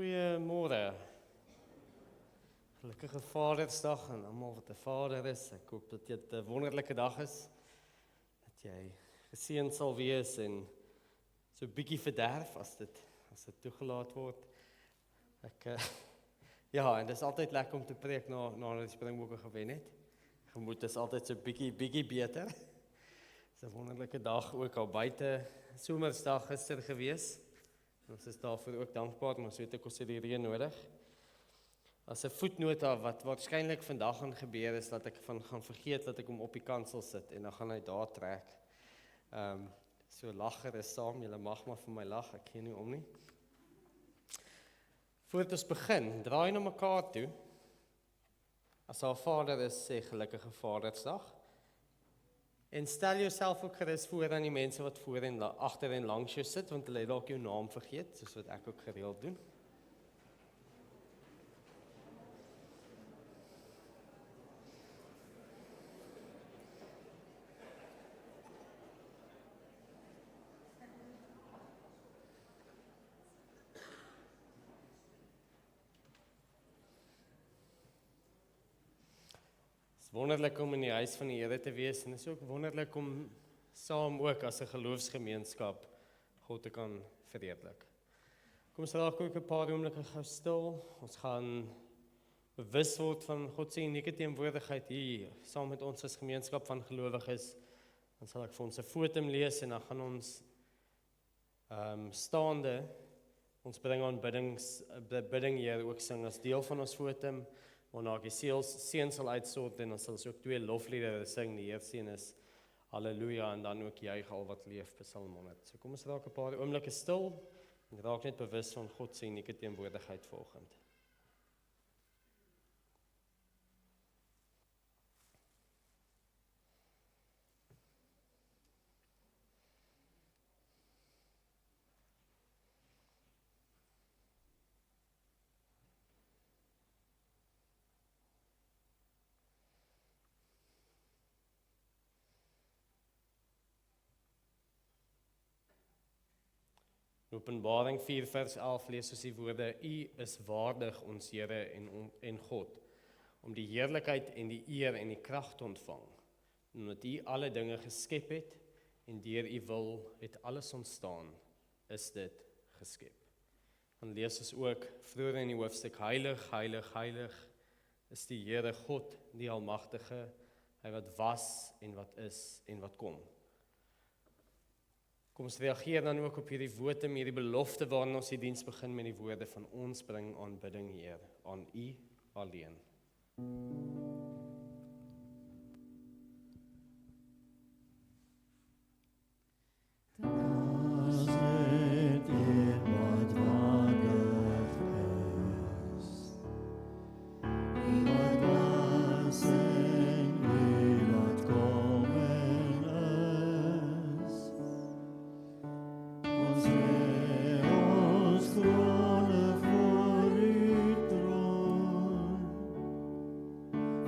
Goeiemôre. Gelukkige Vadersdag aan almal wat 'n vader is. Ek hoop dat dit 'n wonderlike dag is. Dat jy geseënd sal wees en so 'n bietjie verderf as dit toegelaat word. Ja, en dit is altyd lekker om te preek nadat die Springbokke gewen het. Gemoed is altyd so bietjie beter. Dit is 'n wonderlike dag ook al buite. Somersdag gister gewees. Ons is daarvoor ook dankbaar, maar ons weet ook ons het die reën nodig. As 'n voetnota wat waarskynlik vandag gaan gebeur is dat ek gaan vergeet dat ek hom op die kansel sit en dan gaan hy daar trek. So lacher is saam, julle mag maar vir my lag, ek gee nie om nie. Voordat ons begin, draai na mekaar toe. As haar vader is, sê gelukkige Vadersdag. En stel jouself ook gerus voor aan die mense wat voor en agter en langs jou sit, want hulle het dalk jou naam vergeet, soos wat ek ook gereeld doen. Wonderlik om in die huis van die Here te wees en dit is ook wonderlik om saam ook as 'n geloofsgemeenskap God te kan verheerlik. Kom ons raak ook 'n paar oomblikke gou stil. Ons gaan bewus word van God se unieke teenwoordigheid hier saam met ons as gemeenskap van gelowiges. Dan sal ek vir ons 'n fotum lees en dan gaan ons staande ons bring bidding hier ook sing as deel van ons fotum. Waarna ek die seën sal uitsort en dan sal ons ook 2 lofliedere sing. Die eerste een is Halleluja en dan ook Juig al wat leef, Psalm 100. So kom ons raak 'n paar oomblikke stil en raak net bewus van God se unieke teenwoordigheid vanoggend. Openbaring 4 vers 11 lees ons die woorde: U is waardig ons Here en God, om die heerlikheid en die eer en die krag te ontvang, omdat U alle dinge geskep het en deur U wil het alles ontstaan, is dit geskep. Dan lees ons ook vroeër in die hoofstuk: Heilig, heilig, heilig is die Here God, die Almagtige, hy wat was en wat is en wat kom. Kom ons reageer dan ook op hierdie votum, hierdie belofte waarin ons die diens begin met die woorde van ons bring aanbidding, Heer, aan U alleen.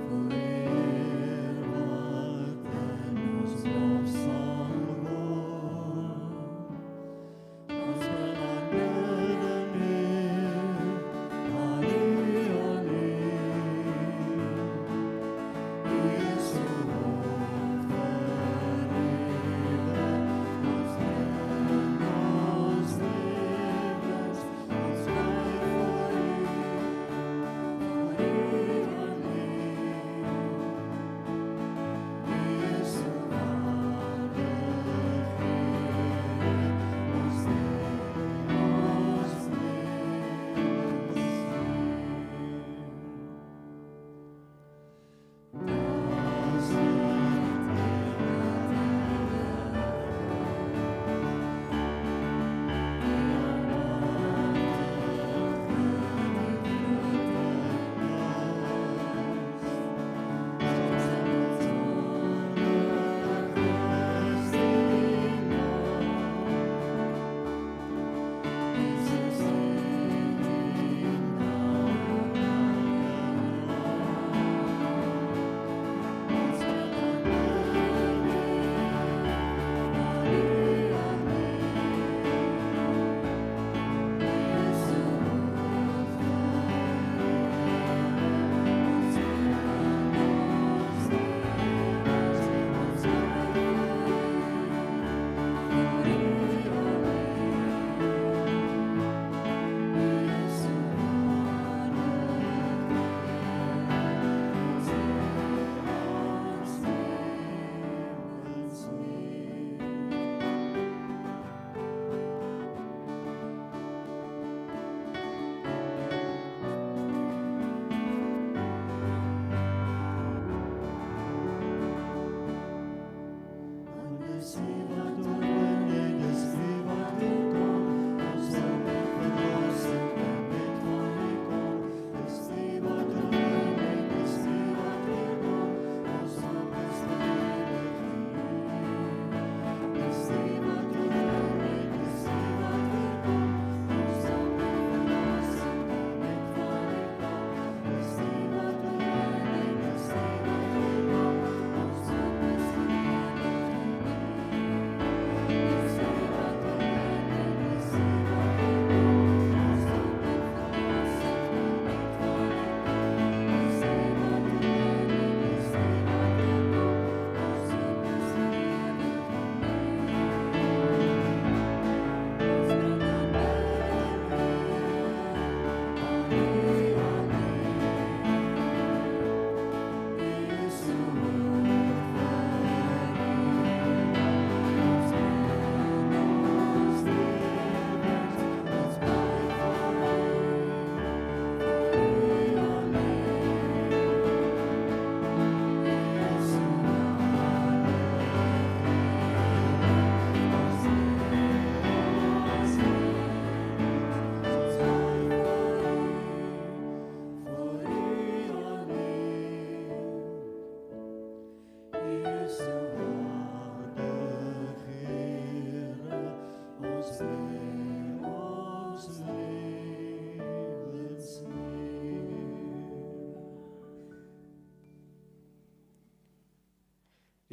Voor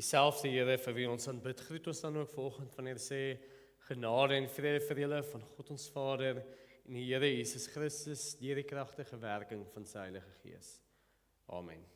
Dieselfde Here vir wie ons aanbid, groet ons dan ook vanoggend wanneer sê genade en vrede vir julle van God ons Vader en die Here Jesus Christus deur die kragtige werking van sy Heilige Gees. Amen.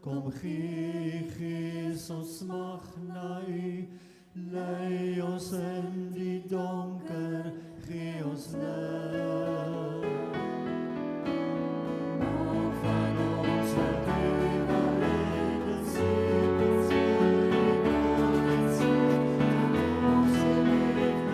Kom gee Gees ons mag na U, lei ons in die donker, gee ons lig. Maak van ons wat U alleen en sien ons het sien, ons liefde wonder ons Halleluja.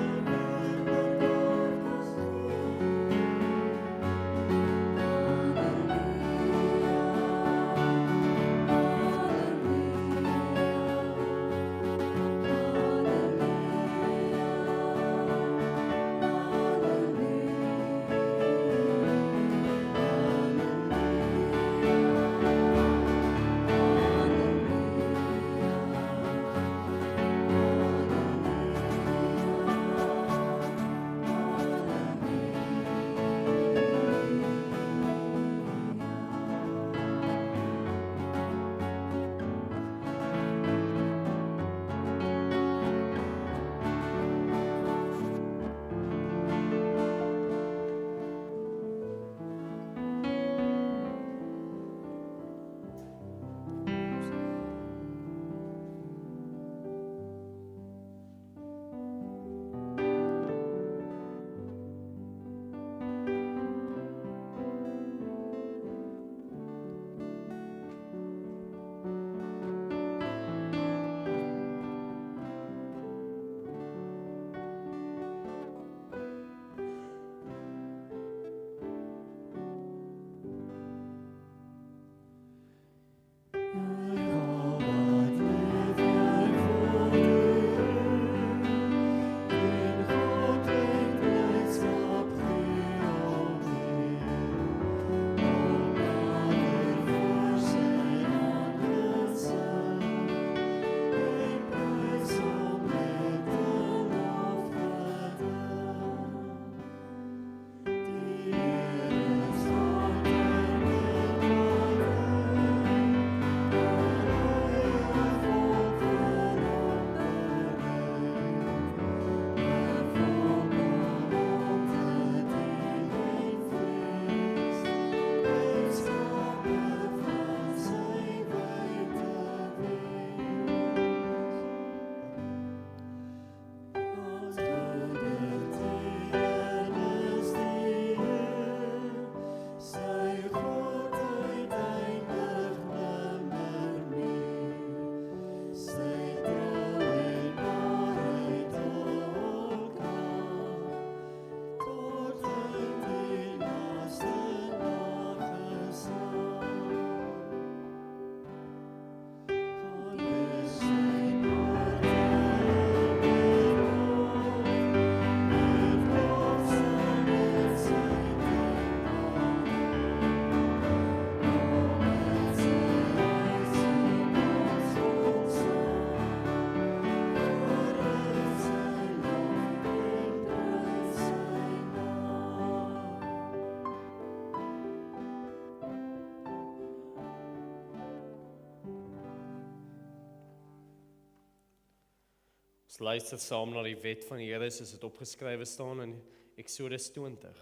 Ons luister saam na die wet van die Here soos dit opgeskrywe staan in Eksodus 20.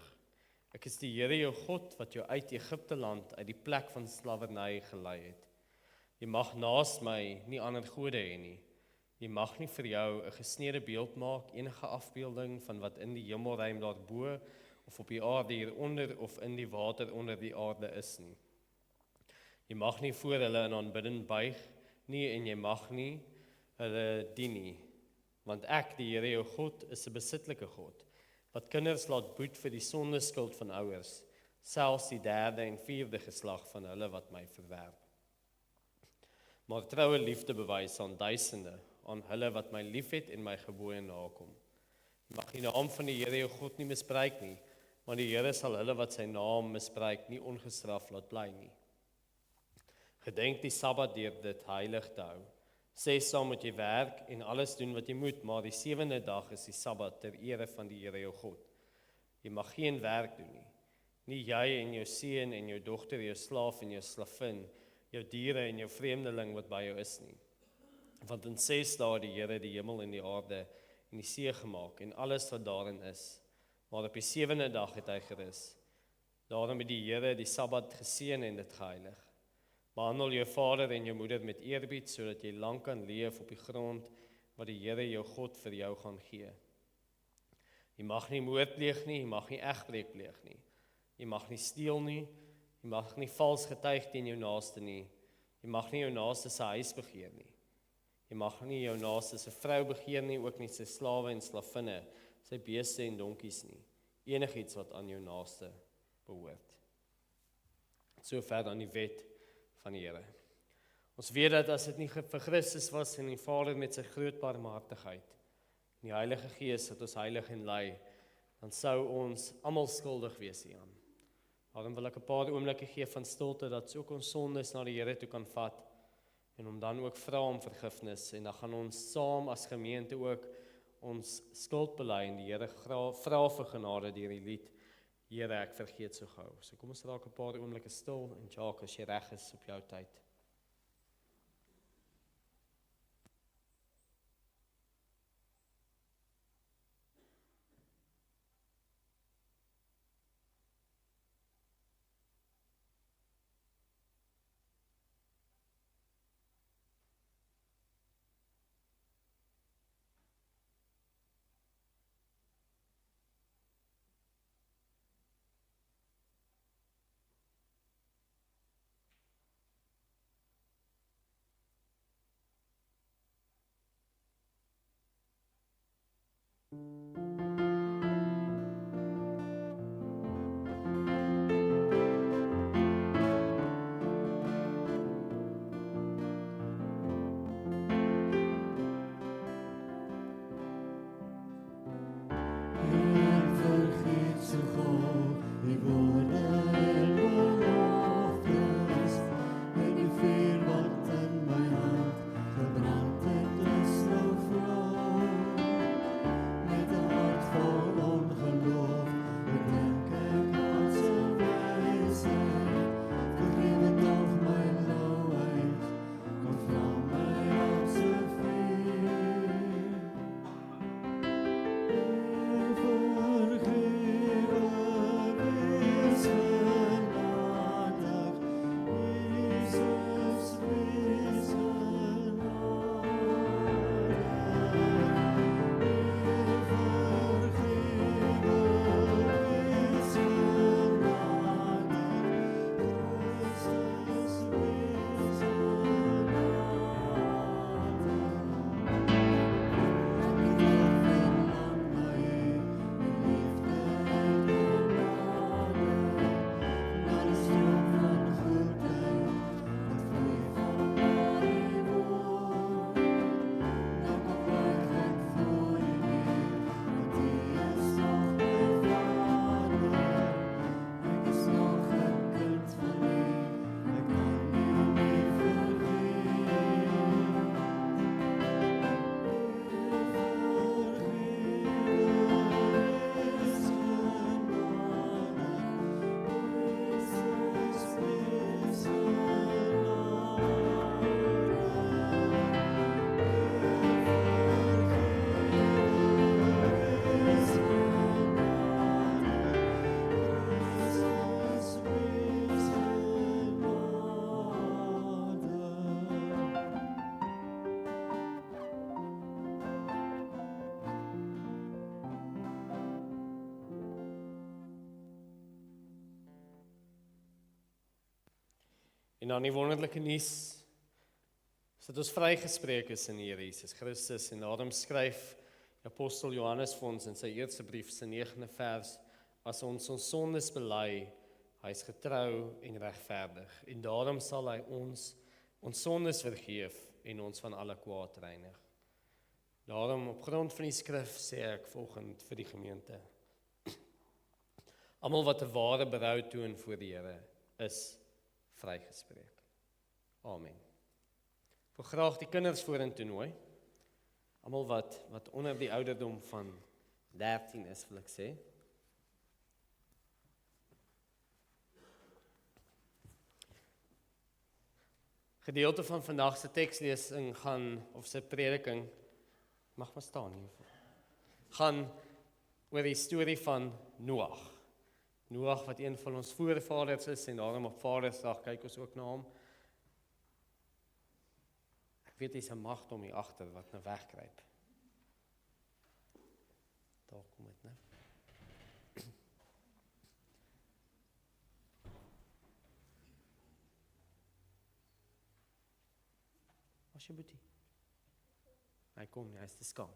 Ek is die Here jou God wat jou uit Egipte land, uit die plek van slawerny gelei het. Jy mag naast my nie ander gode hê nie. Jy mag nie vir jou 'n gesnede beeld maak, enige afbeelding van wat in die hemelruim daarbo of op die aarde hieronder of in die water onder die aarde is nie. Jy mag nie voor hulle in aanbidding buig nie en jy mag nie hulle dien nie. Want ek, die Here jou God, is 'n besitlike God, wat kinders laat boet vir die sondeskuld van ouers, selfs die 3de en 4de geslag van hulle wat my verwerp. Maar troue liefde bewys aan duisende, aan hulle wat my liefhet en my gebooie nakom. Jy mag die naam van die Here jou God nie misbruik nie, want die Here sal hulle wat sy naam misbruik nie ongestraf laat bly nie. Gedenk die Sabbat deur dit heilig te hou. 6 dae moet jy werk en alles doen wat jy moet, maar die 7de dag is die Sabbat ter ere van die Here jou God. Jy mag geen werk doen nie. Nie jy en jou seun en jou dogter, jou slaaf en jou slavin, jou diere en jou vreemdeling wat by jou is nie. Want in 6 dae het die Here die hemel en die aarde en die see gemaak en alles wat daarin is. Maar op die 7de dag het hy gerus. Daarom het die Here die Sabbat geseën en dit geheilig. Behandel jou vader en jou moeder met eerbied, sodat jy lank kan leef op die grond wat die Here jou God vir jou gaan gee. Jy mag nie moord pleeg nie, jy mag nie egbreek pleeg nie. Jy mag nie steel nie, jy mag nie vals getuig teen jou naaste nie. Jy mag nie jou naaste se huis begeer nie. Jy mag nie jou naaste se vrou begeer nie, ook nie sy slawe en slavinne, sy beeste en donkies nie. Enigiets wat aan jou naaste behoort. Sover dan die wet van die Here. Ons weet dat as dit nie vir Christus was en die Vader met sy groot barmhartigheid, en die Heilige Gees wat ons heilig en lei, dan sou ons almal skuldig wees hieraan. Daarom wil ek 'n paar oomblikke gee van stilte, dat ons ook ons sondes na die Here toe kan vat, en hom dan ook vra om vergifnis, en dan gaan ons saam as gemeente ook ons skuld bely en die Here vra vir genade deur die lied Here, ek vergeet so gou. So kom ons raak 'n paar oomblikke stil en Jacques, as jy reg is op jou tyd. En dan die wonderlike nuus is dat ons vrygespreek is in die Here Jesus Christus. En daarom skryf die apostel Johannes vir ons in sy eerste brief, sy 9de vers, as ons sondes bely, hy is getrou en regverdig. En daarom sal hy ons sondes vergeef en ons van alle kwaad reinig. Daarom op grond van die skrif sê ek volgend vir die gemeente. Almal wat 'n ware berou toon voor die Here is vrygespreek. Amen. Ek wil graag die kinders vorentoe nooi. Almal wat onder die ouderdom van 13 is, wil ek sê. Gedeelte van vandag se tekslesing gaan, of sy prediking, mag maar staan hier, gaan oor die storie van Noag. Noag wat een van ons voorvaders is en daarom op Vadersdag kyk ons ook na hom. Ek weet hy's 'n magd om hier agter wat nou wegkruip. Daar kom dit, né? As jy boetie. Hy kom nie, hy is te skaam.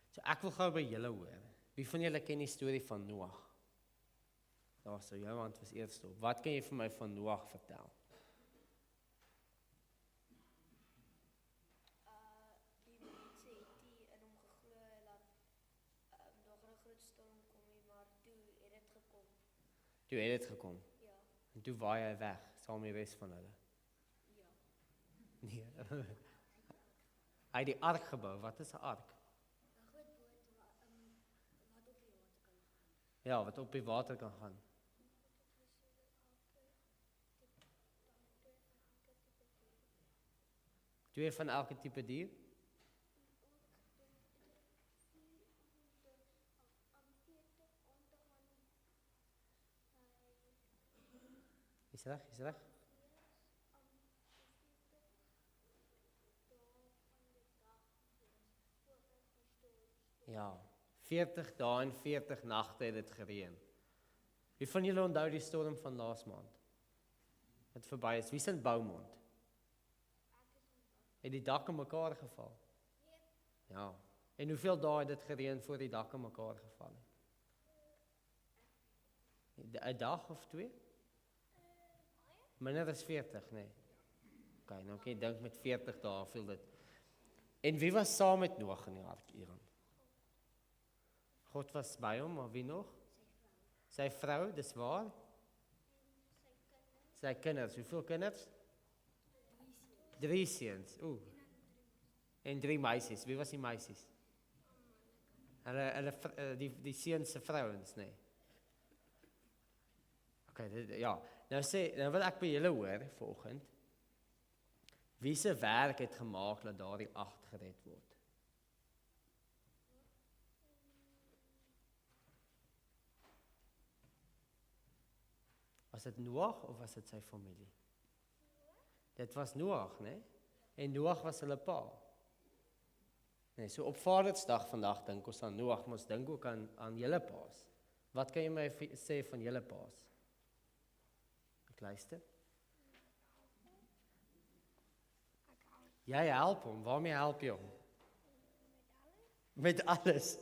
So ek wil gou by julle hoor. Wie van julle ken die storie van Noag? Daar sou jou hand was eers op. Wat kan jy vir my van Noag vertel? Die mense het nie in hom geglo dat daar 'n groot storm kom nie, maar toe het dit gekom. Toe het dit gekom. Ja. En toe waai hy weg, saam met die res van hulle. Ja. Nee. Hy het die ark gebou. Wat is 'n ark? 'n Groot boot wat op die water kan gaan. Ja, wat op die water kan gaan. Twee van elke tipe dier? Is reg? Ja, 40 dae en 40 nagte het dit gereën. Wie van julle onthou die storm van laas maand? Wat verby is. Wie se in Boumont? Het die dak in mekaar geval? Ja. En hoeveel dae het dit gereën voor die dak in mekaar geval het? 'n dag of 2? Minder as 40, nee. OK, nou kan jy dink met 40 dae hoeveel dit. En wie was saam met Noag in die ark, Iran? God was by hom, maar wie nog? Sy vrou, dis waar? Sy kinders, hoeveel kinders? 3 seuns, en 3 meisies, wie was die meisies? Die seuns se vrouens, nee. OK, ja, nou wil ek by julle hoor, vanoggend, wie se werk het gemaak dat daardie 8 gered word? Was dit Noag of was dit sy familie? Dit was Noag, né? En Noag was hulle pa. Nee, so op Vadersdag vandag dink ons aan Noag, ons dink ook aan julle paas. Wat kan jy my sê van julle paas? Ek luister. Jy help hom, waarmee help jy hom? Met alles.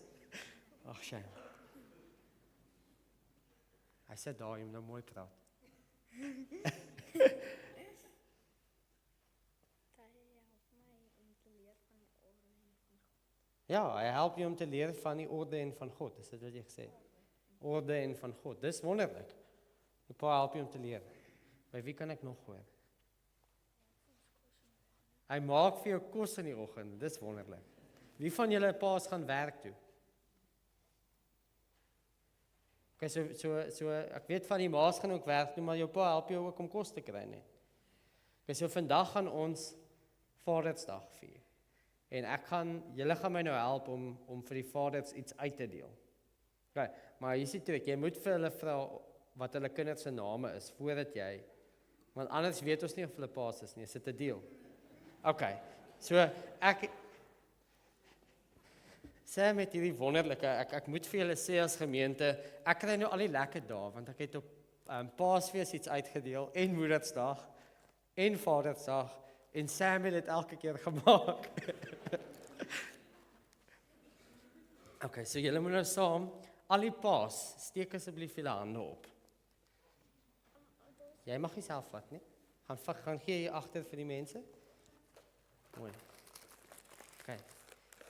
Ag, shame. Hy sê daar, jy moet nou mooi praat. Ja, hy help jou om te leer van die orde en van God, is dit wat jy gesê het? Orde en van God, dis wonderlik. Die pa help jou om te leer. By wie kan ek nog hoor? Hy maak vir jou kos in die oggend, dis wonderlik. Wie van julle paas gaan werk toe? Okay, so ek weet van die maas gaan ook werk toe, maar jou pa help jou ook om kos te kry, nee. Okay, so vandag gaan ons Vadersdag vier. En julle gaan my nou help om vir die vaders iets uit te deel. Okay, maar jy sê toe jy moet vir hulle vra wat hulle kinders se name is voordat jy, want anders weet ons nie of hulle paas is nie, is dit 'n deal? Okay, so ek sê met hierdie wonderlike, ek moet vir julle sê as gemeente, ek kry nou al die lekker dae, want ek het op Paasfees iets uitgedeel en Moedersdag, en Vadersdag en Samuel het elke keer gemaak. Okay, so julle moet nou saam, al die paas, steek asseblief julle hande op. Jy mag jouself vat, nie? Gaan gee hier agter vir die mense. Mooi. Okay.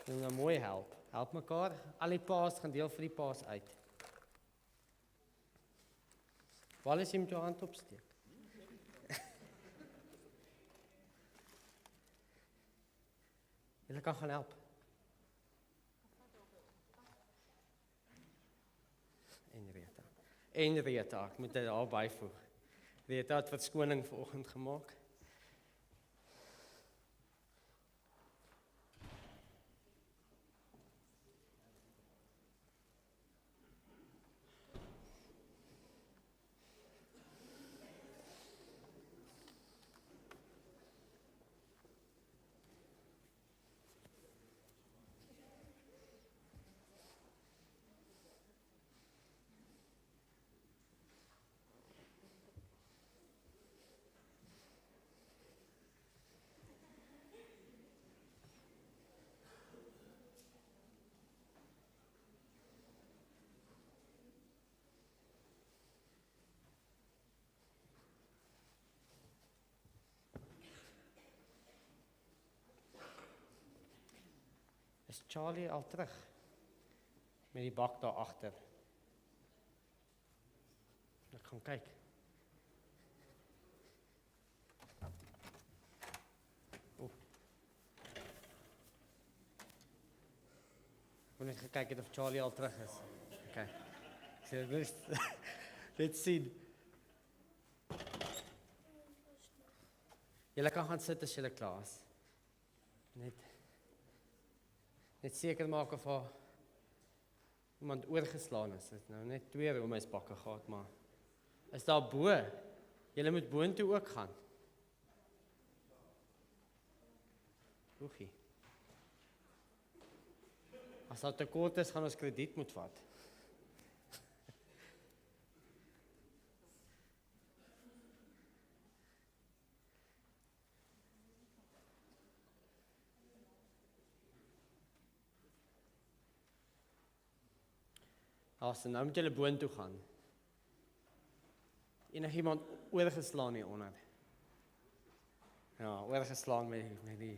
Doen nou mooi help. Help mekaar. Al die paas gaan deel vir die paas uit. Waar is jy met jou hand opsteek? Julle kan gaan help. En Rita, ek moet dit daar byvoeg. Rita het verskoning vanoggend gemaak. Is Charlie al terug? Met die bak daar agter. Ek gaan kyk. Moet net kyk of Charlie al terug is. Okay. So let's see. Julle kan gaan sit as julle klaar is. Net seker maak of daar iemand oorgeslaan is. Dit is nou net 2 roomysbakke gehad, maar is daar bo? Julle moet boontoe ook gaan. Oegie. As daar tekort is, gaan ons krediet moet vat. Nou moet julle boontoe gaan. Enigiemand oorgeslaan hieronder? Ja, oorgeslaan met die...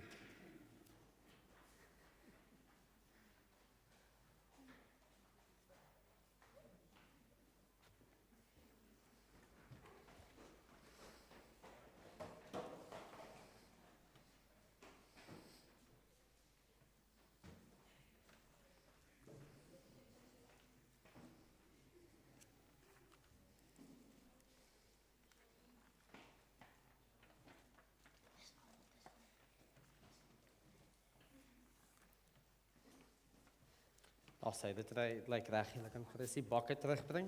Sê, dit lyk reg, julle kan gerus die bakke terugbring,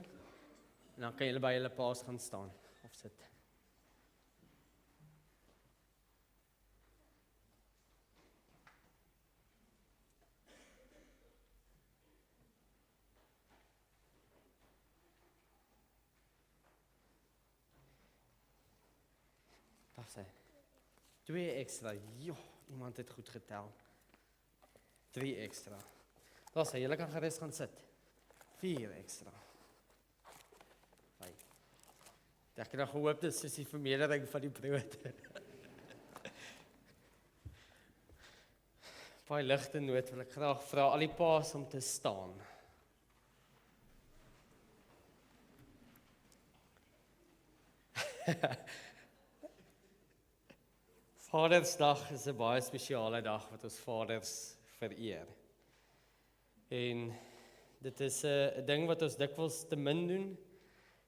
en dan kan julle by julle paas gaan staan, of sit. Sê, 2 ekstra, iemand het goed getel. 3 ekstra. Daar sê, julle kan gerus gaan sit. 4 ekstra. 5. Ek het nou gehoop, dit is die vermeerdering van die brood. Baie ligte noot wil ek graag vra al die paas om te staan. Vadersdag is 'n baie spesiale dag wat ons vaders vereer. En dit is 'n ding wat ons dikwels te min doen.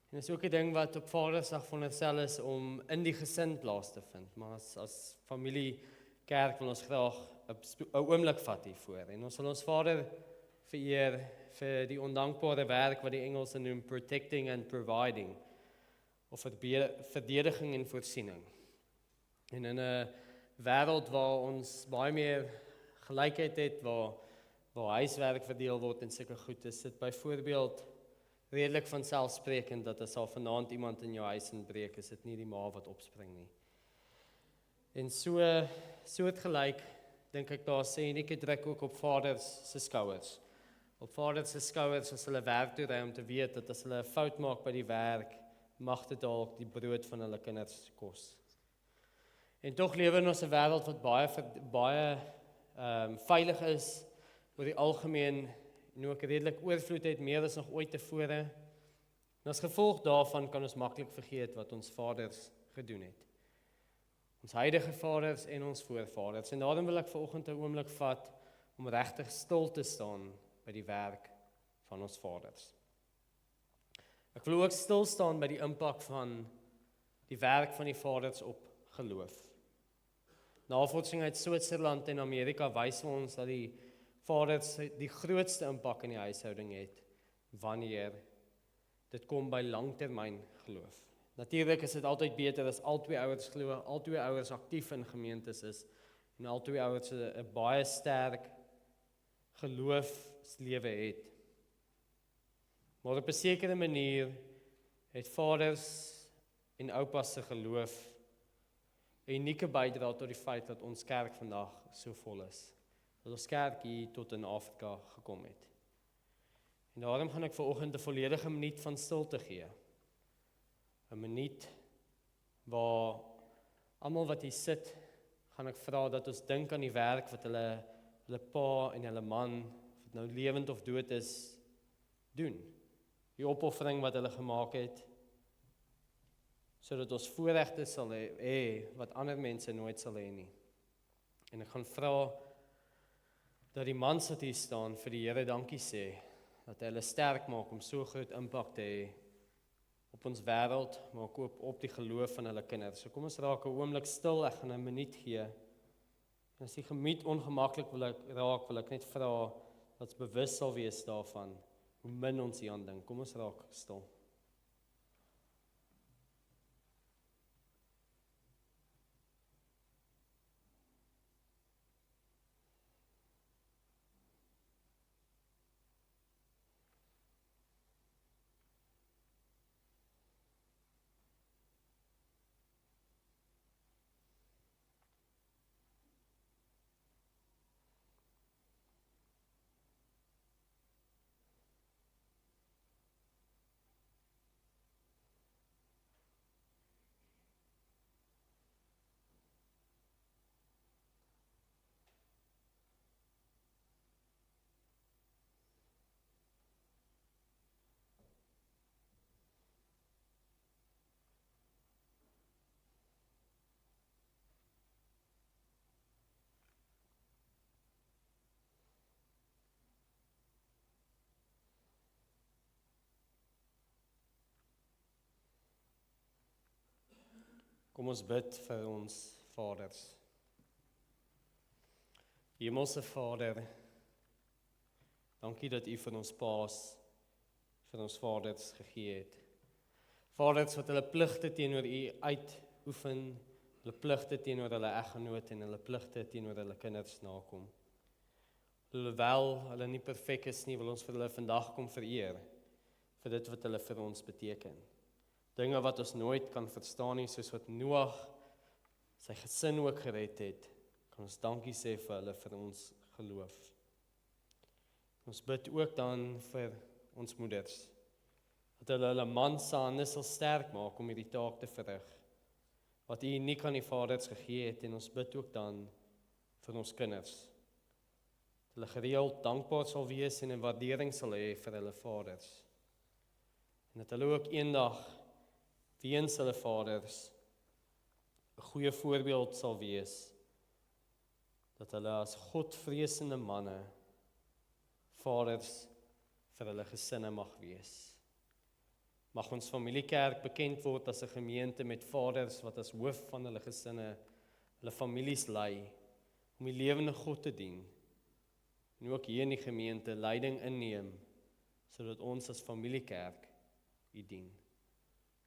En dit is ook 'n ding wat op Vadersdag veronderstel is om in die gesin plaas te vind. Maar as familie kerk wil ons graag 'n oomblik vat hiervoor. En ons wil ons Vader vereer vir die ondankbare werk wat die Engelse noem protecting and providing. Of verdediging en voorsiening. En in 'n wêreld waar ons baie meer gelykheid het, waar huiswerk verdeel word en sulke goed, is dit byvoorbeeld redelik vanselfsprekend dat as al vanaand iemand in jou huis inbreek, is dit nie die ma wat opspring nie. En soortgelyk dink ek daar sê Unieke druk ook op vaders se skouers. Op vaders se skouers as hulle werk toe ry om te weet dat as hulle 'n fout maak by die werk, mag dit dalk die brood van hulle kinders kos. En tog lewe in ons 'n wêreld wat baie veilig is, oor die algemeen en ook redelik oorvloed het, meer as nog ooit tevore. En as gevolg daarvan kan ons maklik vergeet wat ons vaders gedoen het. Ons huidige vaders en ons voorvaders. En daarom wil ek vanoggend 'n oomblik vat om regtig stil te staan by die werk van ons vaders. Ek wil ook stil staan by die impak van die werk van die vaders op geloof. Navorsing uit Switserland en Amerika wys vir ons dat die vaders die grootste impak in die huishouding het wanneer dit kom by langtermyn geloof. Natuurlik is dit altyd beter as al twee ouers glo, al twee ouers aktief in gemeentes is en al twee ouers 'n baie sterk geloofslewe het. Maar op 'n sekere manier het vaders en oupas se geloof 'n unieke bydrae tot die feit dat ons kerk vandag so vol is. Dat ons kerk hier tot in Afrika gekom het. En daarom gaan ek vanoggend 'n volledige minuut van stilte gee. 'n Minuut waar almal wat hier sit, gaan ek vra dat ons dink aan die werk wat hulle pa en hulle man, of dit nou lewend of dood is, doen. Die opoffering wat hulle gemaak het, sodat ons voorregte sal hê wat ander mense nooit sal hê nie. En ek gaan vra dat die mans wat hier staan vir die Here dankie sê, dat hy hulle sterk maak om so groot impak te hê op ons wêreld, maar ook op die geloof van hulle kinders. So kom ons raak 'n oomblik stil, ek gaan 'n minuut gee. En as die gemoed ongemaklik wil ek net vra dat ons bewus sal wees daarvan, hoe min ons hieraan dink. Kom ons raak stil. Kom ons bid vir ons vaders. Hemelse Vader, dankie dat U vir ons paas, vir ons vaders gegee het. Vaders wat hulle pligte teenoor U uitoefen, hulle pligte teenoor hulle eggenoot en hulle pligte teenoor hulle kinders nakom. Alhoewel hulle nie perfek is nie, wil ons vir hulle vandag kom vereer, vir dit wat hulle vir ons beteken. Dinge wat ons nooit kan verstaan nie, soos wat Noag sy gesin ook gered het, kan ons dankie sê vir hulle, vir ons geloof. Ons bid ook dan vir ons moeders, dat hulle mans se hande sal sterk maak om hierdie taak te verrig, wat U nie aan die vaders gegee het, en ons bid ook dan vir ons kinders, dat hulle gereeld dankbaar sal wees en 'n waardering sal hê vir hulle vaders, en dat hulle ook eendag weens hulle vaders 'n goeie voorbeeld sal wees, dat hulle as godvreesende manne, vaders vir hulle gesinne mag wees. Mag ons familiekerk bekend word as 'n gemeente met vaders wat as hoof van hulle gesinne, hulle families lei, om die lewende God te dien, en ook hier in die gemeente leiding inneem, sodat ons as familiekerk U dien.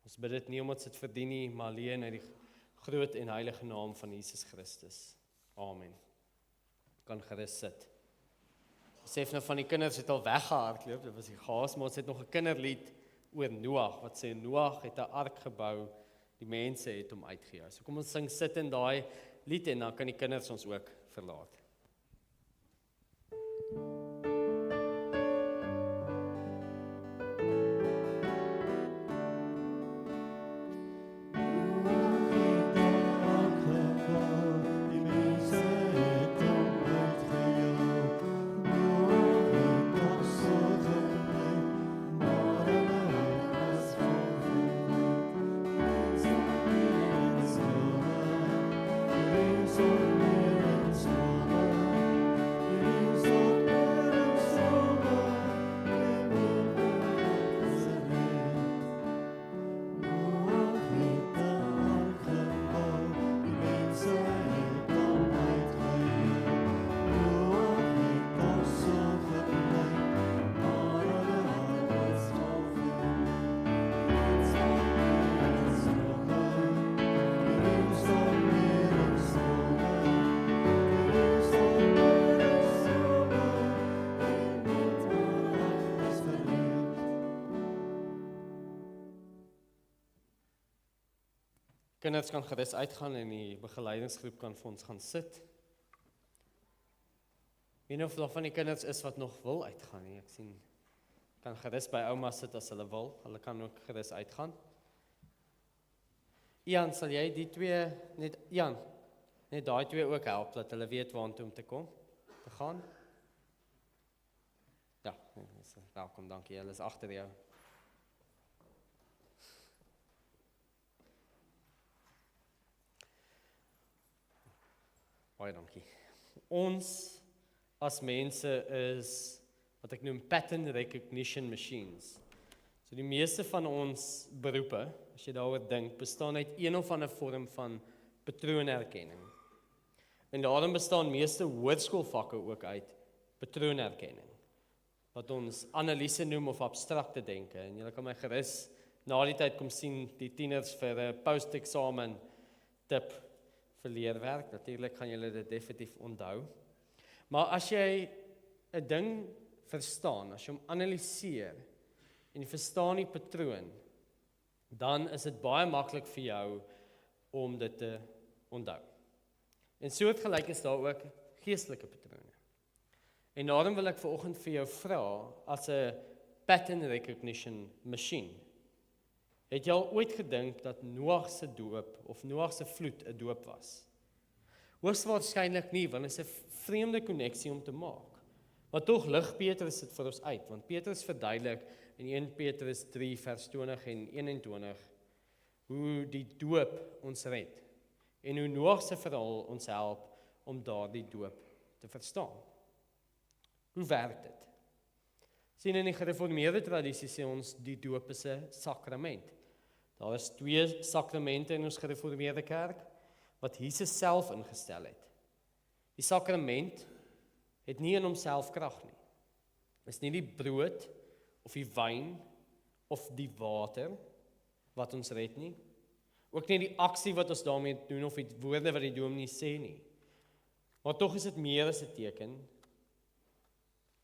Ons bid dit nie omdat ons dit verdien nie, maar alleen uit die groot en heilige naam van Jesus Christus. Amen. Kan gerus sit. Besef nou van die kinders het al weggehardloop, dit was die gaas, maar ons het nog 'n kinderlied oor Noag, wat sê Noag het 'n ark gebou, die mense het hom uitgejou. So kom ons sing sit in daai lied en dan kan die kinders ons ook verlaat. Kinders kan gerus uitgaan en die begeleidingsgroep kan vir ons gaan sit. Ek weet nie of daar van die kinders is wat nog wil uitgaan nie. Ek sien, kan gerus by ouma sit as hulle wil. Hulle kan ook gerus uitgaan. Ian, sal jy die twee, net daai twee ook help, dat hulle weet waartoe om te kom, te gaan? Ja, welkom, dankie, hulle is agter jou. Baie dankie. Ons as mense is wat ek noem pattern recognition machines. So die meeste van ons beroepe, as jy daaroor dink, bestaan uit een of ander vorm van patroonherkenning. En daarom bestaan meeste hoërskoolvakke ook uit patroonherkenning, wat ons analise noem of abstrakte denke. En julle kan my gerus na die tyd kom sien die tieners vir 'n post-eksamen tip vir leerwerk. Natuurlik gaan julle dit definitief onthou. Maar as jy 'n ding verstaan, as jy hom analiseer en jy verstaan die patroon, dan is dit baie maklik vir jou om dit te onthou. En soortgelyk is daar ook geestelike patrone. En daarom wil ek vanoggend vir jou vra, as 'n pattern recognition machine, het jy al ooit gedink dat Noag se doop of Noag se vloed 'n doop was? Hoogstwaarskynlik nie, want dit is 'n vreemde koneksie om te maak. Maar tog lig Petrus dit vir ons uit, want Petrus verduidelik in 1 Petrus 3 vers 20 en 21 hoe die doop ons red en hoe Noag se verhaal ons help om daardie doop te verstaan. Hoe werk dit? Sien, in die gereformeerde tradisie sê ons die doop is 'n sakrament. Daar is 2 sakramente in ons gereformeerde kerk wat Jesus self ingestel het. Die sakrament het nie in homself krag nie. Dit is nie die brood of die wyn of die water wat ons red nie. Ook nie die aksie wat ons daarmee doen of die woorde wat die dominee sê nie. Maar tog is dit meer as 'n teken,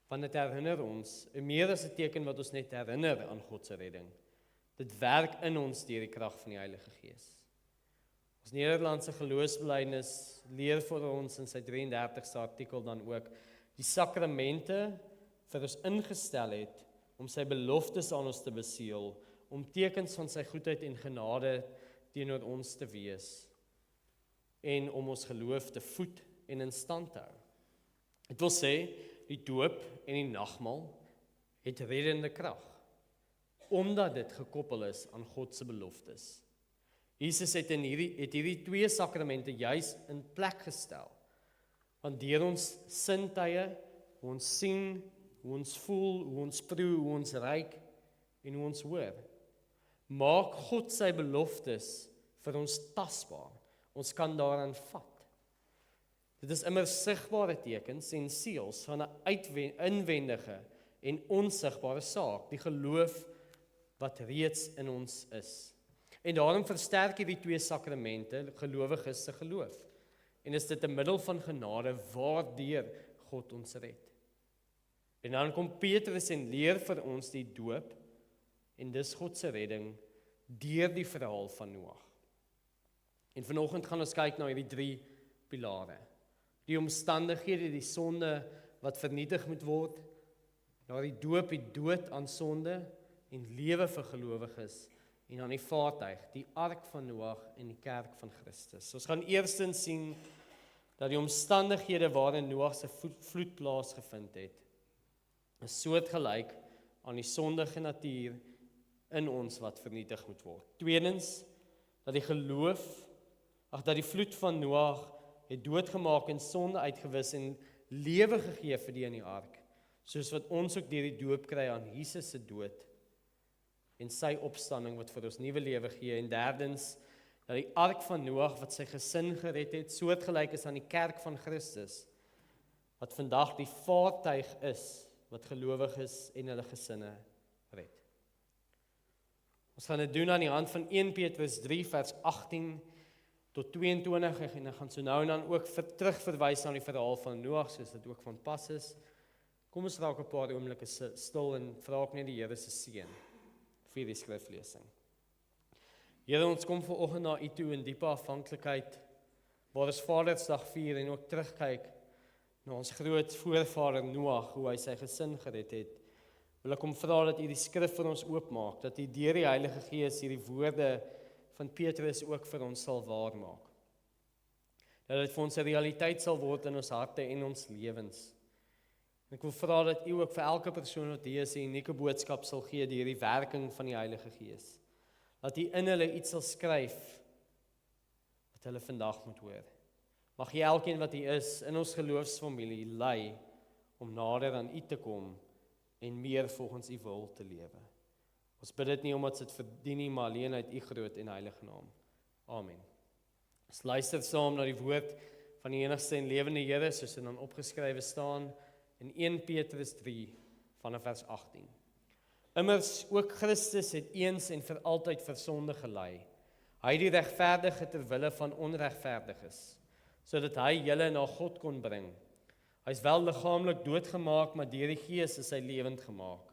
want dit herinner ons, meer as 'n teken wat ons net herinner aan God se redding. Dit werk in ons deur die krag van die Heilige Gees. Ons Nederlandse geloofsbelijdenis leer vir ons in sy 33ste artikel dan ook die sakramente vir ons ingestel het om sy beloftes aan ons te beseël, om tekens van sy goedheid en genade teenoor ons te wees en om ons geloof te voed en in stand te hou. Dit wil sê, die doop en die nagmaal het reddende krag, omdat dit gekoppel is aan God se beloftes. Jesus het hierdie 2 sakramente juis in plek gestel, want deur ons sintuie, hoe ons sien, hoe ons voel, hoe ons proe, hoe ons ruik en hoe ons hoor, maak God sy beloftes vir ons tasbaar. Ons kan daaraan vat. Dit is immer sigbare tekens en seels van 'n inwendige en onsigbare saak, die geloof wat reeds in ons is. En daarom versterk hierdie 2 sakramente gelowiges se geloof. En is dit 'n middel van genade waardeur God ons red. En dan kom Petrus en leer vir ons die doop, en dis God se redding deur die verhaal van Noag. En vanoggend gaan ons kyk na hierdie 3 pilare. Die omstandighede, die sonde wat vernietig moet word, daardie doop, die dood aan sonde en lewe vir gelowiges, en dan die vaartuig, die ark van Noag en die kerk van Christus. Ons gaan eerstens sien dat die omstandighede waarin Noag se vloed plaasgevind het, is soortgelyk aan die sondige natuur in ons wat vernietig moet word. Tweedens, dat die vloed van Noag het doodgemaak en sonde uitgewis en lewe gegee vir die in die ark, soos wat ons ook deur die doop kry aan Jesus se dood en sy opstanding wat vir ons nuwe lewe gee. En derdens, dat die ark van Noag wat sy gesin gered het, soortgelyk is aan die kerk van Christus, wat vandag die vaartuig is, wat gelowiges en hulle gesinne red. Ons gaan dit doen aan die hand van 1 Petrus 3 vers 18 tot 22 en ek gaan so nou en dan ook terugverwys aan die verhaal van Noag, soos dit ook van pas is. Kom ons raak 'n paar oomblikke stil en vra ek net die Here se seën vir die skriflesing. Here, ons kom vanoggend na U toe in diepe afhanklikheid, waar ons Vadersdag vier en ook terugkyk na ons groot voorvader Noag, hoe hy sy gesin gered het. Wil ek hom vra dat U die skrif vir ons oopmaak, dat U deur die Heilige Gees hierdie woorde van Petrus ook vir ons sal waarmaak. Dat dit vir ons 'n realiteit sal word in ons harte en ons lewens. En ek wil vra dat U ook vir elke persoon wat hier is 'n unieke boodskap sal gee deur die werking van die Heilige Gees. Dat U in hulle iets sal skryf wat hulle vandag moet hoor. Mag jy elkeen wat hier is in ons geloofsfamilie lei om nader aan U te kom en meer volgens U wil te lewe. Ons bid dit nie omdat dit verdien nie, maar alleen uit U groot en heilige naam. Amen. Ons luister saam na die woord van die enigste en lewende Here, soos dit dan opgeskrywe staan in 1 Petrus 3 vanaf vers 18. Immers ook Christus het eens en vir altyd vir sonde gelei. Hy die regverdige ter wille van onregverdiges, sodat hy julle na God kon bring. Hy is wel liggaamlik doodgemaak, maar deur die Gees is hy lewend gemaak.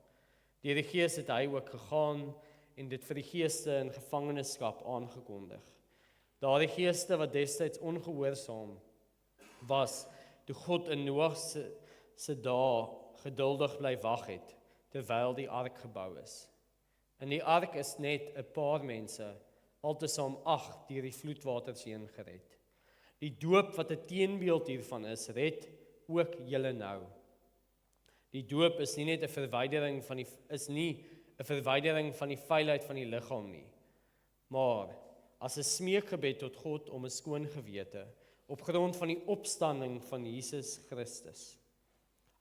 Deur die Gees het hy ook gegaan en dit vir die geeste in gevangenskap aangekondig. Daardie geeste wat destyds ongehoorsaam was, toe God in Noag se dae geduldig bly wag het, terwyl die ark gebou is. In die ark is net 'n paar mense, altesaam 8 deur die vloedwaters heen gered. Die doop wat 'n teenbeeld hiervan is, red ook julle nou. Die doop is nie 'n verwydering van die vuilheid van die liggaam nie, maar as 'n smeekgebed tot God om 'n skoon gewete op grond van die opstanding van Jesus Christus.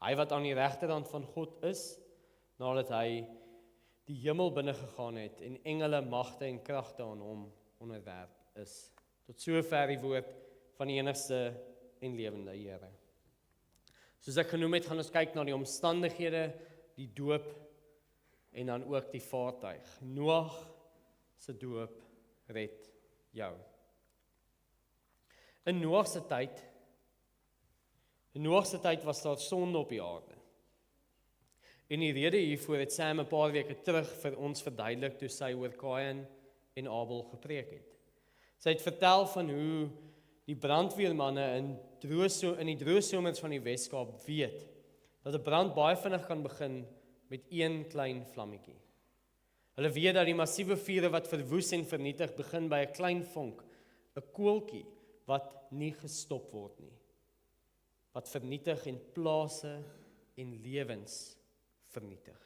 Hy wat aan die regterhand van God is, nadat hy die hemel binne gegaan het en engele, magte en kragte aan hom onderwerp is. Tot sover die woord van die enigste en lewende Here. Soos ek genoem het, gaan ons kyk na die omstandighede, die doop en dan ook die vaartuig. Noag se doop red jou. In Noag se tyd was daar sonde op die aarde. En die rede hiervoor het Sam 'n paar weke terug vir ons verduidelik toe sy oor Kain en Abel gepreek het. Sy het vertel van hoe die brandweermanne in die droë somers van die Weskaap weet dat 'n brand baie vinnig kan begin met een klein vlammetjie. Hulle weet dat die massiewe vure wat verwoes en vernietig begin by 'n klein vonk, 'n koeltjie wat nie gestop word nie, wat vernietig en plase en lewens vernietig.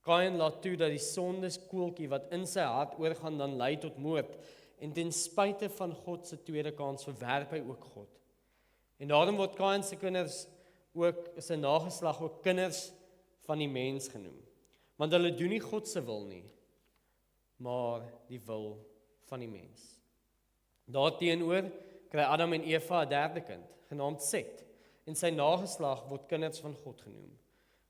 Kain laat toe dat die sondeskoeltjie wat in sy hart oorgaan dan lei tot moord, en ten spyte van God se tweede kans verwerp hy ook God. En daarom word Kain se kinders ook, sy nageslag ook kinders van die mens genoem. Want hulle doen nie God se wil nie, maar die wil van die mens. Daarteenoor kry Adam en Eva 'n derde kind, genaamd Set, en sy nageslag word kinders van God genoem.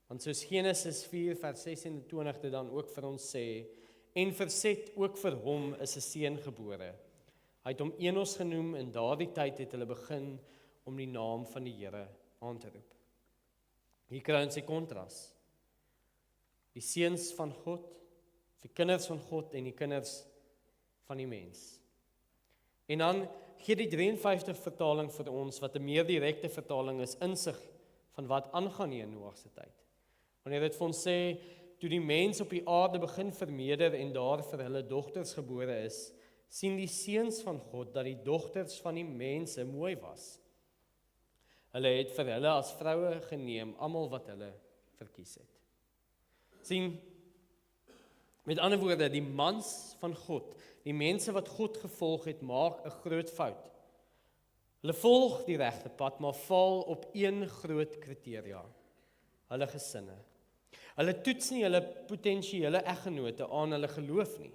Want soos Genesis 4 vers 26 dit dan ook vir ons sê, en vir Set ook vir hom is 'n seun gebore. Hy het hom Enos genoem en daardie tyd het hulle begin om die naam van die Here aan te roep. Hier kry ons 'n kontras. Die seuns van God, die kinders van God en die kinders van die mens. En dan gee die 53 vertaling vir ons, wat 'n meer direkte vertaling is, insig van wat aangaan hier in Noag se tyd. Wanneer dit vir ons sê, toe die mens op die aarde begin vermeerder en daar vir hulle dogters gebore is, sien die seuns van God dat die dogters van die mense mooi was. Hulle het vir hulle as vroue geneem, almal wat hulle verkies het. Sien, met ander woorde, die mans van God, die mense wat God gevolg het, maak 'n groot fout. Hulle volg die regte pad, maar val op een groot kriteria: hulle gesinne. Hulle toets nie hulle potensiële eggenote aan hulle geloof nie,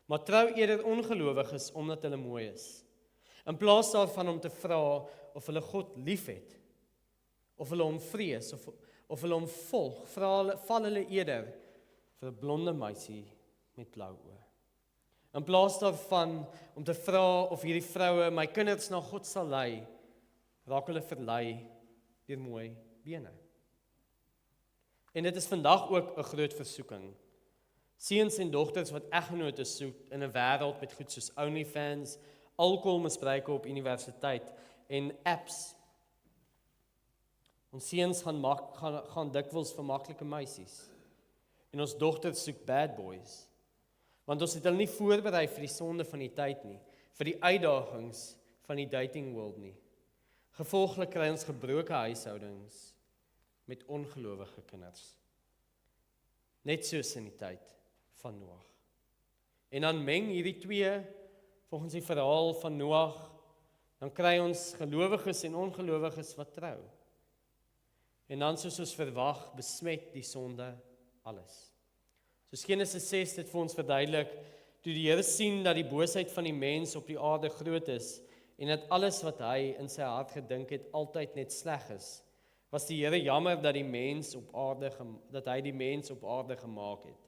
maar trou eerder ongelowiges omdat hulle mooi is. In plaas daarvan om te vra of hulle God liefhet, of hulle hom vrees, of hulle hom volg, val hulle eerder vir 'n blonde meisie met blou oë. In plaas daarvan om te vra of hierdie vroue my kinders na God sal lei, raak hulle verlei deur mooi bene. En dit is vandag ook 'n groot versoeking. Seuns en dogters wat eggenote soek in 'n wêreld met goed soos OnlyFans, alkoholmisbruik op universiteit en apps. Ons seuns gaan dikwels vir maklike meisies. En ons dogters soek bad boys. Want ons het hulle nie voorberei vir die sonde van die tyd nie, vir die uitdagings van die dating world nie. Gevolglik kry ons gebroke huishoudings met ongelowige kinders. Net soos in die tyd van Noag. En dan meng hierdie twee, volgens die verhaal van Noag, dan kry ons gelowiges en ongelowiges wat trou. En dan soos ons verwag, besmet die sonde alles. Soos Genesis 6 dit vir ons verduidelik, toe die Here sien dat die boosheid van die mens op die aarde groot is, en dat alles wat hy in sy hart gedink het, altyd net sleg is, was die Here jammer dat hy die mens op aarde gemaak het.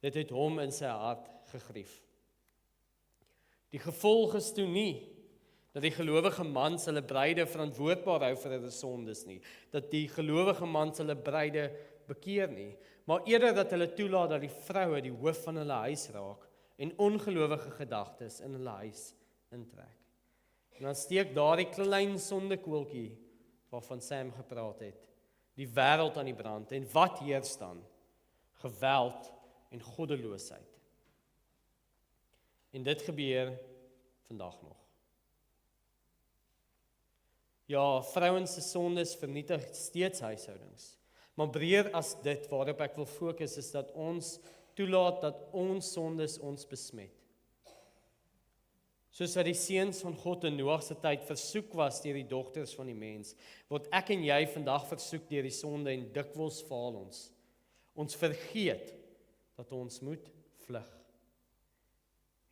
Dit het hom in sy hart gegrief. Die gevolg is toe nie dat die gelowige mans hulle bruide verantwoordbaar hou vir hulle sondes nie, dat die gelowige mans hulle bruide bekeer nie, maar eerder dat hulle toelaat dat die vroue die hoof van hulle huis raak en ongelowige gedagtes in hulle huis intrek. En dan steek daardie klein sondekoeltjie waarvan Sam gepraat het, die wêreld aan die brand. En wat heers dan? Geweld en goddeloosheid. En dit gebeur vandag nog. Ja, vrouens se sondes vernietig steeds huishoudings. Maar breër as dit waarop ek wil fokus is dat ons toelaat dat ons sondes ons besmet. Soos dat die seuns van God in Noag se tyd versoek was deur die dogters van die mens, word ek en jy vandag versoek deur die sonde en dikwels faal ons. Ons vergeet dat ons moet vlug.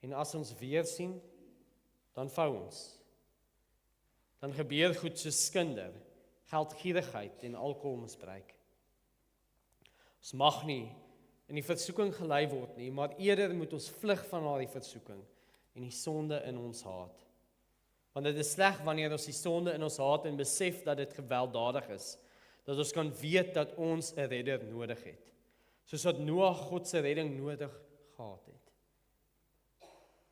En as ons weer sien, dan vou ons. Dan gebeur goed soos skinder, geldgierigheid en alkoholmisbruik. Ons mag nie in die versoeking gelei word nie, maar eerder moet ons vlug van daardie versoeking en die sonde in ons haat. Want dit is sleg wanneer ons die sonde in ons haat en besef dat dit gewelddadig is, dat ons kan weet dat ons 'n redder nodig het, soos wat Noag God se redding nodig gehad het.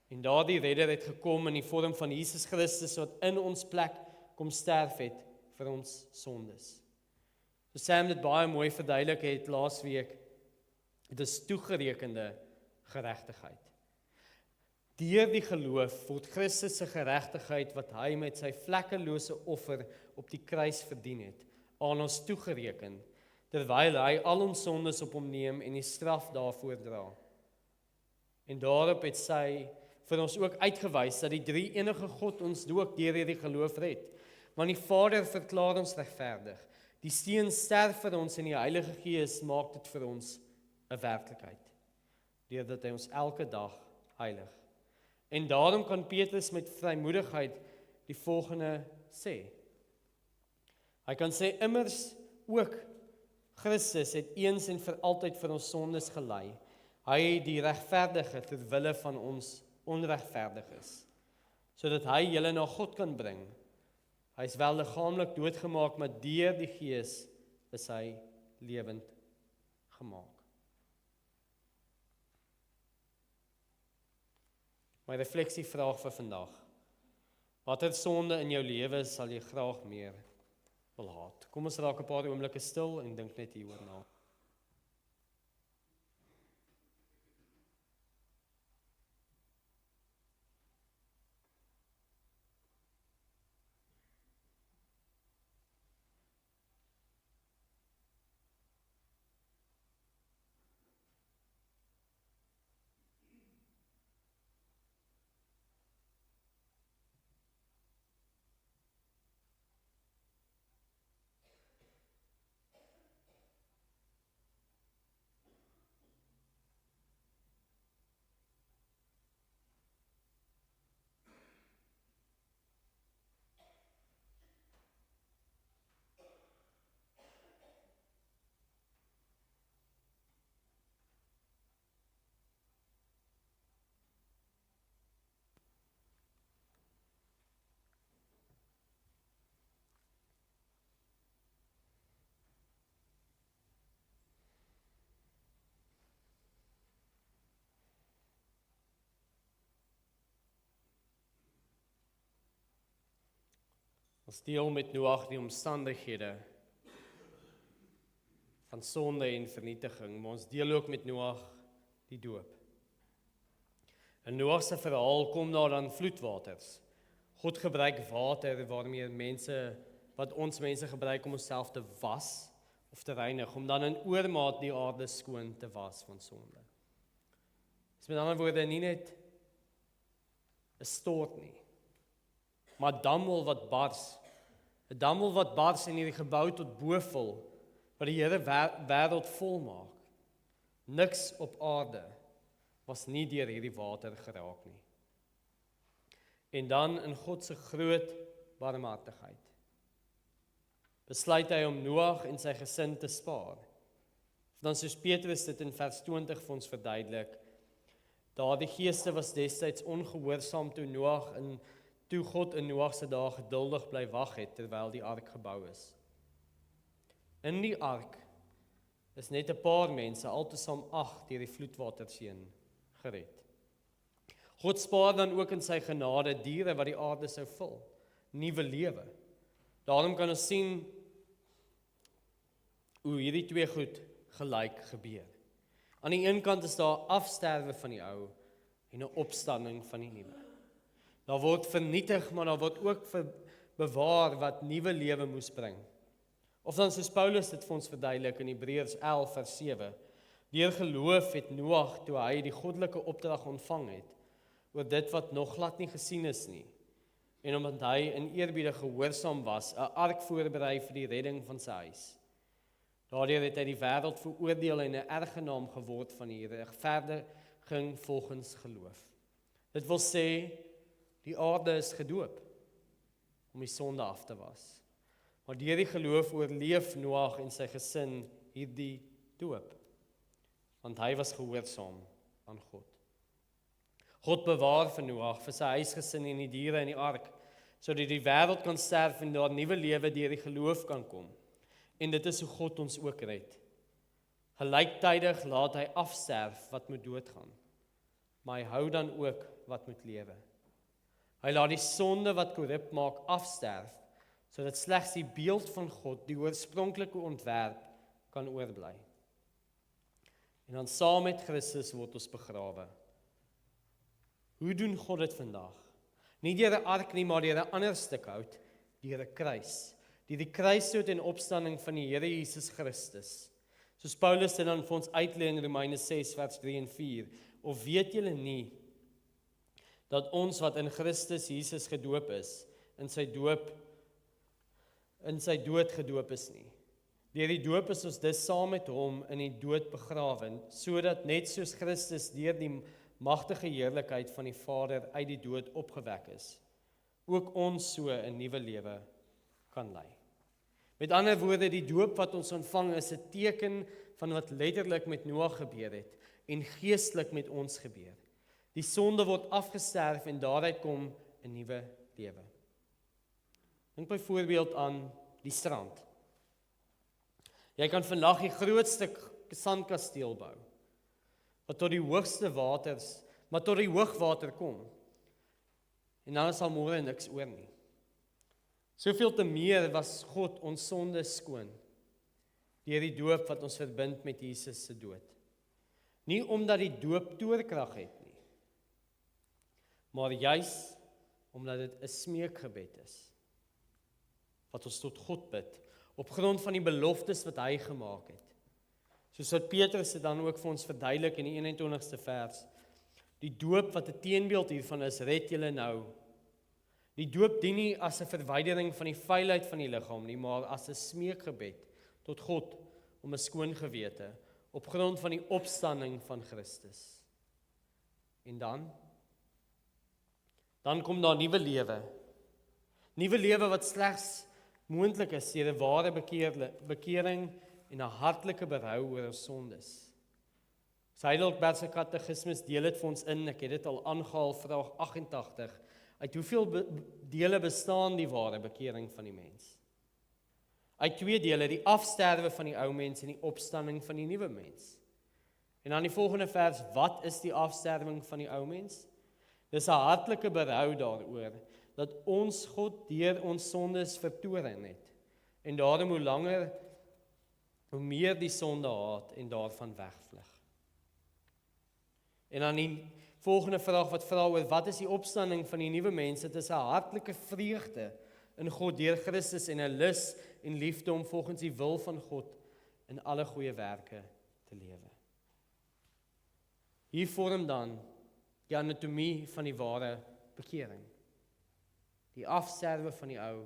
En daardie redder het gekom in die vorm van Jesus Christus wat in ons plek kom sterf het vir ons sondes. So Sam dit baie mooi verduidelik het laasweek, dit is toegerekende geregtigheid. Deur die geloof word Christus se geregtigheid wat hy met sy vlekkelose offer op die kruis verdien het, aan ons toegereken, terwyl hy al ons sondes op hom neem en die straf daarvoor dra. En daarop het sy vir ons ook uitgewys dat die drie enige God ons ook deur hierdie geloof red. Want die Vader verklaar ons regverdig. Die Seun sterf vir ons en die Heilige Gees maak dit vir ons 'n werklikheid, deurdat hy ons elke dag heilig. En daarom kan Petrus met vrymoedigheid die volgende sê. Hy kan sê, immers ook Christus het eens en vir altyd vir ons sondes gelei. Hy die regverdige ter wille van ons onregverdiges, sodat hy julle na God kan bring. Hy is wel liggaamlik doodgemaak, maar deur die Gees is hy lewend gemaak. My refleksievraag vir vandag. Watter sonde in jou lewe sal jy graag meer wil haat? Kom ons raak 'n paar oomblikke stil en dink net hieroor na. Ons deel met Noag die omstandighede van sonde en vernietiging, maar ons deel ook met Noag die doop. In Noag se verhaal kom daar dan vloedwaters. God gebruik water waarmee wat ons mense gebruik om onsself te was of te reinig, om dan in oormaat die aarde skoon te was van sonde. Dis met ander woorde nie net 'n stort nie, maar dammel wat bars. 'n Dammel wat bars en hierdie gebou tot bo vul, wat die Here wêreld vol maak. Niks op aarde was nie deur hierdie water geraak nie. En dan in God se groot barmhartigheid besluit hy om Noag en sy gesin te spaar. Dan soos Petrus dit in vers 20 vir ons verduidelik, daardie geeste was destyds ongehoorsaam toe God in Noag se dae geduldig bly wag het terwyl die ark gebou is. In die ark is net 'n paar mense, altesaam 8 deur die vloedwaters heen gered. God spaar dan ook in sy genade diere wat die aarde sou vul, nuwe lewe. Daarom kan ons sien hoe hierdie twee goed gelyk gebeur. Aan die een kant is daar afsterwe van die ou en 'n opstanding van die nuwe. Daar word vernietig, maar daar word ook bewaar wat nuwe lewe moes bring. Of dan soos Paulus dit vir ons verduidelik in Hebreërs 11 vers 7, deur geloof het Noag, toe hy die goddelike opdrag ontvang het, oor dit wat nog glad nie gesien is nie, en omdat hy in eerbiede gehoorsaam was, 'n ark voorberei vir die redding van sy huis. Daardeur het hy die wêreld veroordeel en 'n erfgenaam geword van die regverdiging volgens geloof. Dit wil sê, die aarde is gedoop om die sonde af te was. Maar deur die geloof oorleef Noag en sy gesin hierdie doop, want hy was gehoorsaam aan God. God bewaar vir Noag, vir sy huisgesin en die diere in die ark, sodat die wêreld kan sterf en daar nuwe lewe deur die geloof kan kom. En dit is hoe God ons ook red. Gelyktydig laat hy afsterf wat moet doodgaan, maar hy hou dan ook wat moet lewe. Hy laat die sonde wat korrup maak afsterf, sodat slegs die beeld van God, die oorspronklike ontwerp, kan oorbly. En dan saam met Christus word ons begrawe. Hoe doen God dit vandag? Nie deur 'n ark nie, maar deur 'n ander stuk hout, deur 'n kruis. Deur die kruisdood en opstanding van die Here Jesus Christus. Soos Paulus dit dan vir ons uitlei in Romeine 6 vers 3 en 4. Of weet julle nie dat ons wat in Christus Jesus gedoop is, in sy dood gedoop is nie. Deur die doop is ons dus saam met hom in die dood begrawe, sodat net soos Christus deur die magtige heerlikheid van die Vader uit die dood opgewek is, ook ons so 'n nuwe lewe kan lei. Met ander woorde, die doop wat ons ontvang is 'n teken van wat letterlik met Noag gebeur het en geestelik met ons gebeur. Die sonde word afgesterf en daaruit kom 'n nuwe lewe. Dink byvoorbeeld aan die strand. Jy kan vandag die grootste sandkasteel bou, wat tot die hoogste waters, maar tot die hoogwater kom. En dan is daar môre niks oor nie. Soveel te meer was God ons sonde skoon, deur die doop wat ons verbind met Jesus se dood. Nie omdat die doop toorkrag het nie, maar juis omdat dit 'n smeekgebed is, wat ons tot God bid, op grond van die beloftes wat hy gemaak het. Soos wat Petrus dit dan ook vir ons verduidelik in die 21ste vers, die doop wat 'n teenbeeld hiervan is, red julle nou. Die doop dien nie as 'n verwydering van die vuilheid van die liggaam nie, maar as 'n smeekgebed tot God om 'n skoon gewete, op grond van die opstanding van Christus. En dan kom daar nuwe lewe. Nuwe lewe wat slegs moontlik is deur 'n ware bekering en 'n hartlike berou oor ons sondes. Heidelbergse Katekismes deel dit vir ons in, ek het dit al aangehaal, vraag 88, uit hoeveel dele bestaan die ware bekering van die mens? Uit 2 dele, die afsterwe van die ou mens en die opstanding van die nuwe mens. En dan die volgende vers, wat is die afsterwing van die ou mens? Dis 'n hartlike berou daaroor, dat ons God deur ons sondes vertoorn het, en daarom hoe meer die sonde haat en daarvan wegvlug. En dan die volgende vraag wat vra oor, wat is die opstanding van die nuwe mens? Dit is 'n hartlike vreugde in God deur Christus en 'n lus en liefde om volgens die wil van God in alle goeie werke te lewe. Hier vorm dan die anatomie van die ware bekering. Die afsterwe van die ou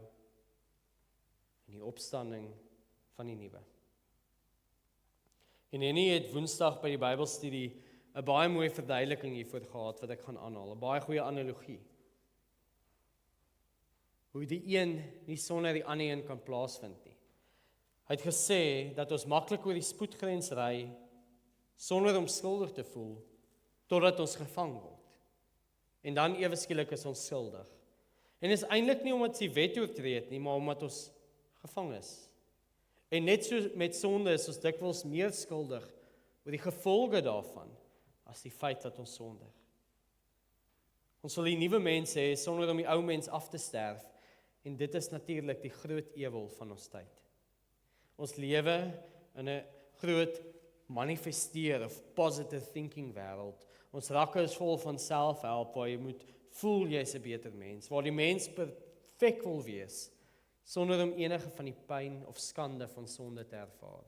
en die opstanding van die nuwe. En Henny het Woensdag by die Bybelstudie 'n baie mooi verduideliking hiervoor gehad wat ek gaan aanhaal, 'n baie goeie analogie. Hoe die een nie sonder die ander een kan plaasvind nie. Hy het gesê dat ons maklik oor die spoedgrens ry sonder om skuldig te voel totdat ons gevang word. En dan ewe skielik is ons skuldig. En is eintlik nie omdat ons die wet oortree het nie, maar omdat ons gevang is. En net so met sonde is ons dikwels meer skuldig oor die gevolge daarvan as die feit dat ons sondig. Ons sal die nuwe mens hê sonder om die ou mens af te sterf, en dit is natuurlik die groot ewel van ons tyd. Ons lewe in 'n groot manifesteer of positive thinking wêreld. Ons rakke is vol van selfhelp, waar jy moet voel jy's 'n beter mens, waar die mens perfek wil wees, sonder om enige van die pyn of skande van sonde te ervaar.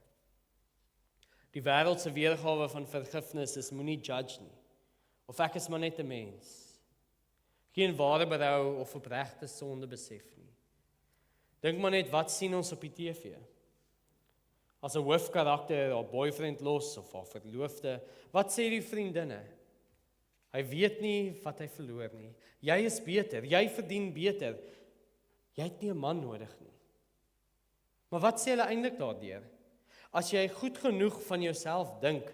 Die wêreld se weergawe van vergifnis is moenie judge nie, of ek is maar net 'n mens. Geen ware berou of opregte sonde besef nie. Dink maar net, wat sien ons op die TV? As 'n hoofkarakter haar boyfriend los of haar verloofde, wat sê die vriendinne? Hy weet nie wat hy verloor nie. Jy is beter, jy verdien beter. Jy het nie 'n man nodig nie. Maar wat sê hulle eintlik daardeur? As jy goed genoeg van jouself dink,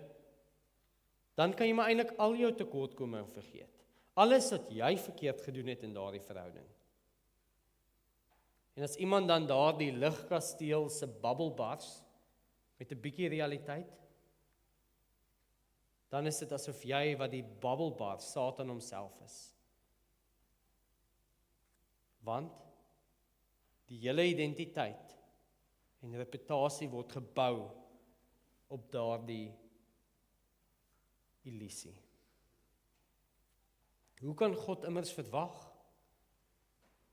dan kan jy maar eintlik al jou tekortkominge vergeet. Alles wat jy verkeerd gedoen het in daardie verhouding. En as iemand dan daardie ligkasteel se bubbel bars met 'n bietjie realiteit, dan is dit asof jy wat die bubbel bars Satan homself is. Want die hele identiteit en reputasie word gebou op daardie illusie. Hoe kan God immers verwag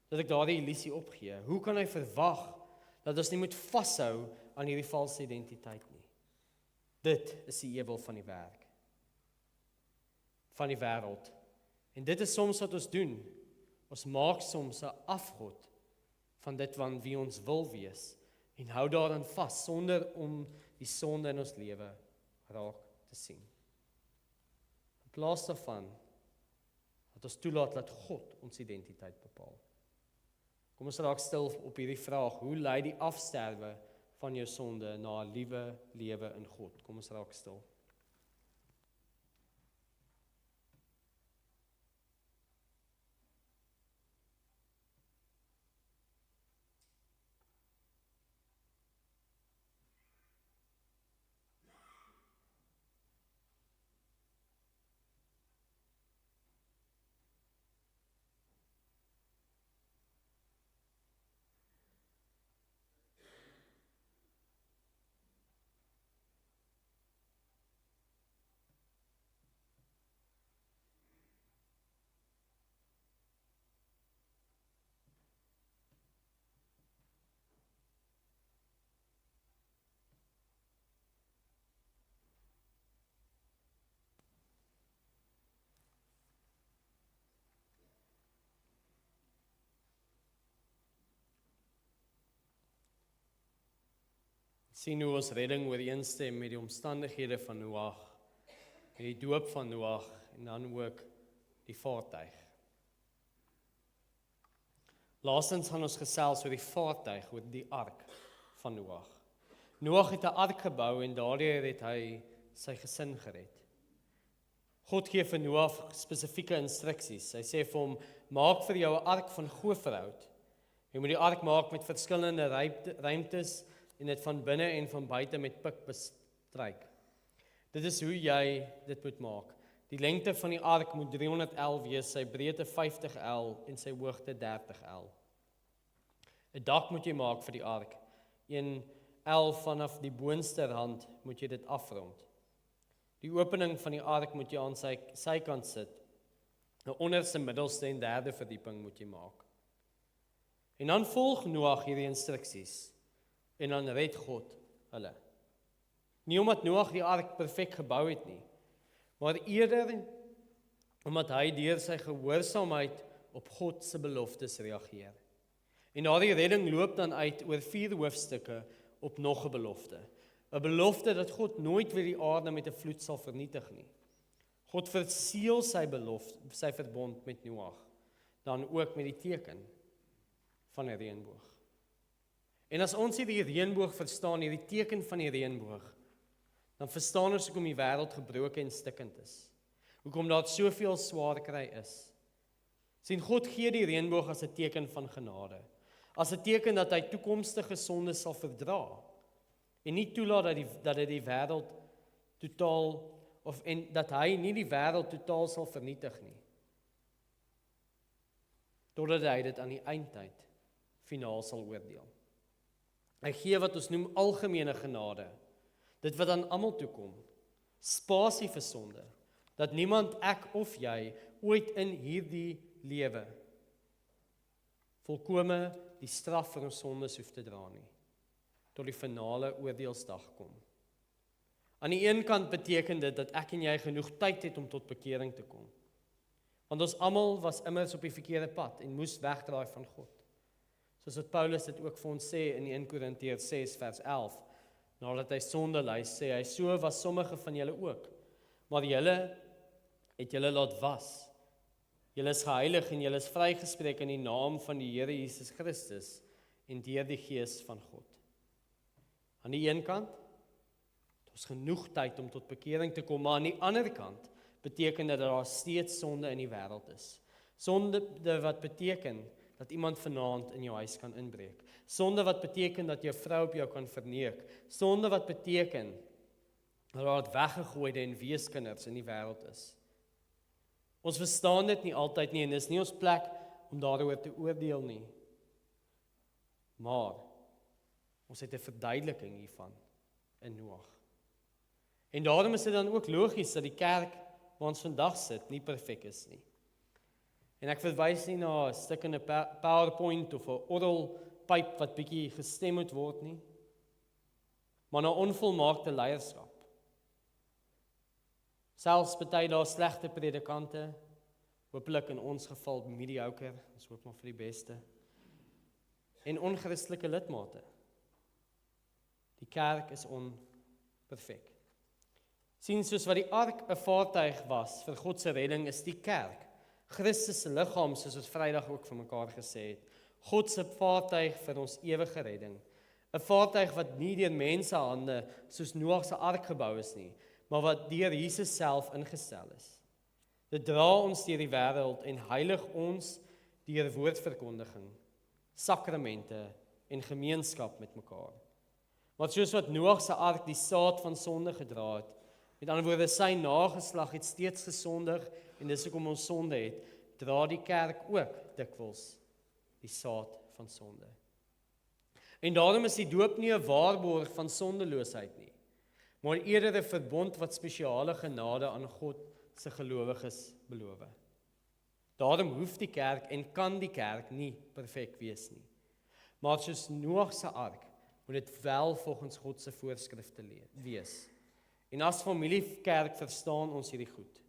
dat ek daardie illusie opgee? Hoe kan hy verwag dat ons nie moet vashou aan hierdie valse identiteit nie? Dit is die ewel van die werk, van die wêreld. En dit is soms wat ons doen. Ons maak soms 'n afgod van dit van wie ons wil wees en hou daaraan vas sonder om die sonde in ons lewe raak te sien. In plaas daarvan dat ons toelaat dat God ons identiteit bepaal. Kom ons raak stil op hierdie vraag, hoe lei die afsterwe van jou sonde na 'n liewe lewe in God? Kom ons raak stil. sien hoe ons redding ooreenstem met die omstandighede van Noag, met die doop van Noag en dan ook die vaartuig. Laastens gaan ons gesels oor die vaartuig, oor die ark van Noag. Noag het 'n ark gebou en daardeur het hy sy gesin gered. God gee vir Noag spesifieke instruksies. Hy sê vir hom, maak vir jou 'n ark van goferhout. Jy moet die ark maak met verskillende ruimtes en dit van binne en van buite met pik bestryk. Dit is hoe jy dit moet maak. Die lengte van die ark moet 300 L wees, sy breedte 50 L en sy hoogte 30 L. 'n dak moet jy maak vir die ark. 1 L vanaf die boonste rand moet jy dit afrond. Die opening van die ark moet jy aan sy sykant sit. 'n onderste, middelste en derde verdieping moet jy maak. En dan volg Noag hierdie instruksies en dan red God hulle. Nie omdat Noag die ark perfek gebou het nie, maar eerder omdat hy deur sy gehoorsaamheid op God se beloftes reageer. En daardie redding loop dan uit oor 4 hoofstukke op nog 'n belofte. 'n Belofte dat God nooit weer die aarde met 'n vloed sal vernietig nie. God verseël sy verbond met Noag, dan ook met die teken van 'n reënboog. En as ons hierdie reënboog verstaan, hierdie teken van die reënboog, dan verstaan ons hoekom die wêreld gebroken en stikkend is. Hoekom daar soveel swaar kry is. Sien, God gee die reënboog as 'n teken van genade. As 'n teken dat hy toekomstige sonde sal verdra en nie toelaat dat hy die wêreld totaal en dat hy nie die wêreld totaal sal vernietig nie. Totdat hy dit aan die eindtyd finaal sal oordeel. Hy gee wat ons noem algemene genade. Dit wat aan almal toekom. Spasie vir sonde. Dat niemand, ek of jy, ooit in hierdie lewe volkome die straf vir ons sondes hoef te dra nie. Tot die finale oordeelsdag kom. Aan die een kant beteken dit dat ek en jy genoeg tyd het om tot bekering te kom. Want ons almal was immers op die verkeerde pad en moes wegdraai van God. Soos wat Paulus dit ook vir ons sê in 1 Korintiërs 6 vers 11. Nadat hy sonde lys, sê hy, so was sommige van julle ook. Maar julle het julle laat was. Julle is geheilig en julle is vrygespreek in die naam van die Here Jesus Christus en deur die Gees van God. Aan die een kant het ons genoeg tyd om tot bekering te kom, maar aan die ander kant beteken dit dat daar steeds sonde in die wêreld is. Sonde wat beteken dat iemand vanaand in jou huis kan inbreek. Sonde wat beteken dat jou vrou op jou kan verneek. Sonde wat beteken dat daar weggegooide en weeskinders in die wêreld is. Ons verstaan dit nie altyd nie en dis nie ons plek om daaroor te oordeel nie. Maar ons het 'n verduideliking hiervan in Noag. En daarom is dit dan ook logies dat die kerk waar ons vandag sit nie perfek is nie. En ek verwys nie na 'n stuk in 'n PowerPoint of 'n orgelpyp wat bietjie gestem moet word nie, maar na onvolmaakte leierskap. Selfs party daar slegte predikante, hopelik in ons geval mediocre, ons hoop maar vir die beste, en onchristelike lidmate. Die kerk is onperfek. Sien, soos wat die ark 'n vaartuig was vir God se redding, is die kerk Christus se liggaam, soos ons Vrydag ook vir mekaar gesê het, God se vaartuig vir ons ewige redding. 'n Vaartuig wat nie deur mense hande soos Noag se ark gebou is nie, maar wat deur Jesus self ingestel is. Dit dra ons deur die wêreld en heilig ons deur woordverkondiging, sakramente en gemeenskap met mekaar. Maar soos wat Noag se ark die saad van sonde gedra het, met ander woorde sy nageslag het steeds gesondig en dis hoekom ons sonde het, dra die kerk ook dikwels die saad van sonde. En daarom is die doop nie 'n waarborg van sondeloosheid nie, maar eerder 'n verbond wat spesiale genade aan God se gelowiges beloof. Daarom hoef die kerk en kan die kerk nie perfek wees nie. Maar soos Noag se ark moet dit wel volgens God se voorskrifte wees. En as familiekerk verstaan ons hierdie goed.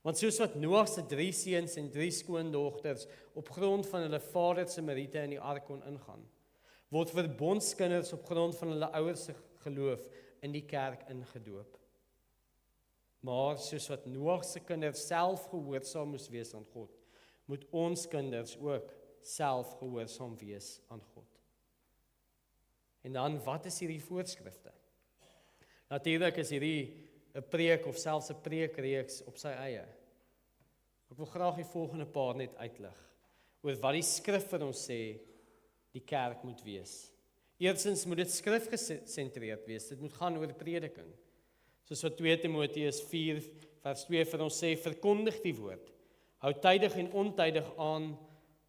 Want soos wat Noag se 3 seuns en 3 skoondogters op grond van hulle vader se meriete in die ark kon ingaan, word verbondskinders op grond van hulle ouers se geloof in die kerk ingedoop. Maar soos wat Noag se kinders self gehoorsaam moes wees aan God, moet ons kinders ook self gehoorsaam wees aan God. En dan, wat is hierdie voorskrifte? Natuurlik is hierdie 'n preek of selfs 'n preekreeks op sy eie. Ek wil graag die volgende paar net uitlig oor wat die skrif vir ons sê die kerk moet wees. Eerstens moet dit skrifgesentreerd wees. Dit moet gaan oor prediking. Soos wat 2 Timoteus 4 vers 2 vir ons sê, verkondig die woord. Hou tydig en ontydig aan,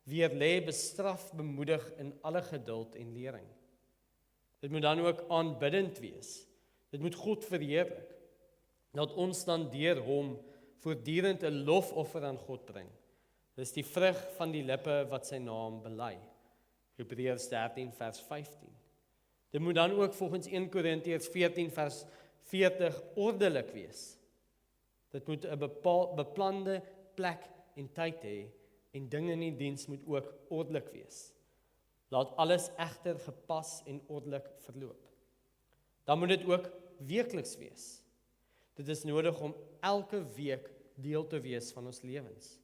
weerlê, bestraf, bemoedig in alle geduld en lering. Dit moet dan ook aanbiddend wees. Dit moet God verheerlik. Dat ons dan deur hom voortdurend 'n lofoffer aan God bring. Dis die vrug van die lippe wat sy naam bely. Hebreërs 13 vers 15. Dit moet dan ook volgens 1 Korintiërs 14 vers 40 ordelik wees. Dit moet 'n beplande plek en tyd hê en dinge in die diens moet ook ordelik wees. Laat alles egter gepas en ordelik verloop. Dan moet dit ook weekliks wees. Dit is nodig om elke week deel te wees van ons lewens.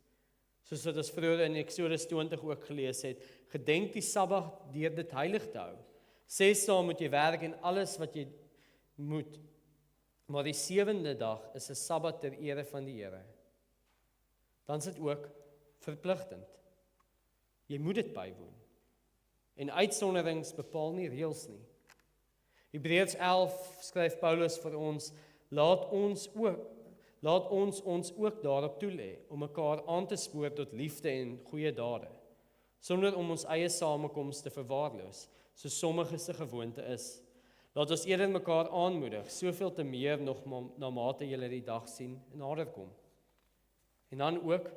Soos wat ons vroeër in Eksodus 20 ook gelees het, gedenk die Sabbat deur dit heilig te hou. 6 dae moet jy werk en alles wat jy moet. Maar die 7de dag is 'n Sabbat ter ere van die Here. Dan is dit ook verpligtend. Jy moet dit bywoon. En uitsonderings bepaal nie reëls nie. Hebreërs 11 skryf Paulus vir ons, laat ons ook daarop toelê om mekaar aan te spoor tot liefde en goeie dade, sonder om ons eie samekoms te verwaarloos, soos sommige se gewoonte is. Laat ons eerder mekaar aanmoedig, soveel te meer nog na mate julle die dag sien en nader kom. En dan ook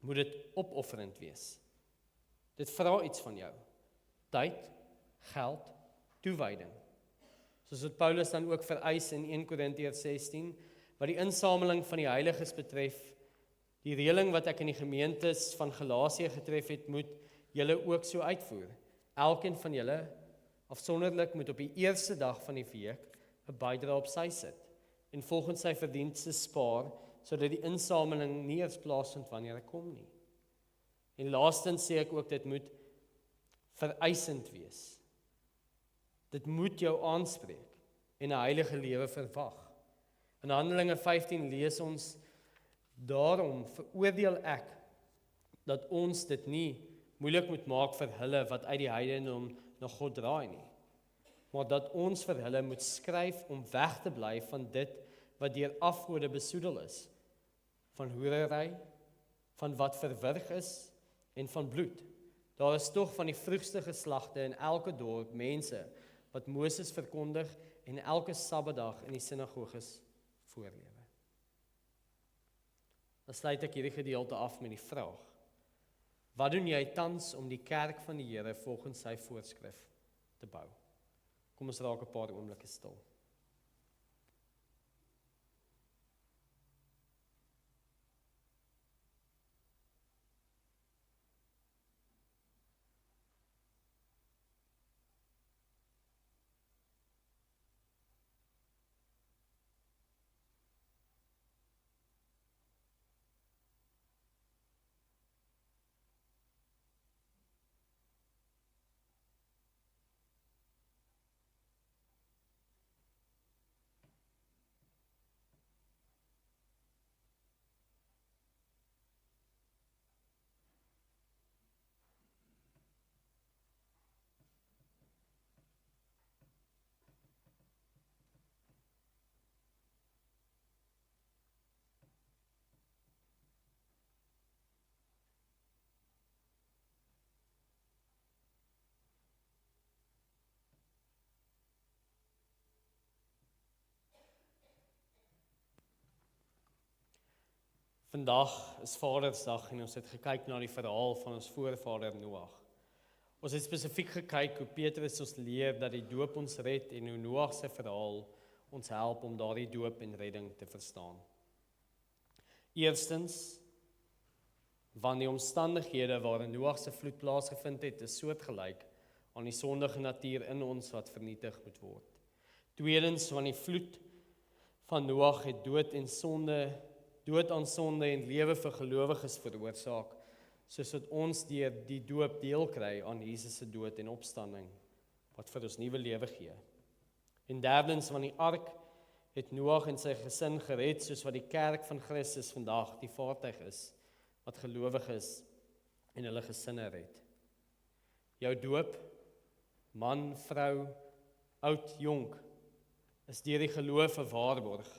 moet dit opofferend wees. Dit vra iets van jou. Tyd, geld, toewyding. Soos wat Paulus dan ook vereis in 1 Korintiërs 16, wat die insameling van die heiliges betref, die reëling wat ek in die gemeentes van Galasië getref het, moet julle ook so uitvoer. Elkeen van julle afsonderlik moet op die eerste dag van die week 'n bydrae op sy sit en volgens sy verdienste spaar, sodat die insameling nie eers plaasvind wanneer ek kom nie. En laastens sê ek ook, dit moet vereisend wees. Dit moet jou aanspreek en 'n heilige lewe verwag. In Handelinge 15 lees ons, daarom veroordeel ek dat ons dit nie moeilik moet maak vir hulle wat uit die heidendom na God draai nie, maar dat ons vir hulle moet skryf om weg te bly van dit wat deur afgode besoedel is, van hoerery, van wat verwrig is en van bloed. Daar is tog van die vroegste geslagte in elke dorp mense wat Moses verkondig en elke Sabbatdag in die sinagoges voorlewe. Dan sluit ek hierdie gedeelte af met die vraag: wat doen jy tans om die kerk van die Here volgens sy voorskrif te bou? Kom ons raak 'n paar oomblikke stil. Vandag is Vadersdag en ons het gekyk na die verhaal van ons voorvader Noag. Ons het spesifiek gekyk hoe Petrus ons leer dat die doop ons red en hoe Noag se verhaal ons help om daardie doop en redding te verstaan. Eerstens, want die omstandighede waarin Noag se vloed plaasgevind het, is soortgelyk aan die sondige natuur in ons wat vernietig moet word. Tweedens, want die vloed van Noag het dood aan sonde en lewe vir gelowiges veroorsaak, soos wat ons deur die doop deel kry aan Jesus se dood en opstanding, wat vir ons nuwe lewe gee. En derdens, want die ark het Noag en sy gesin gered, soos wat die kerk van Christus vandag die vaartuig is, wat gelowig is en hulle gesinne red. Jou doop, man, vrou, oud, jonk, is deur die geloof 'n waarborg.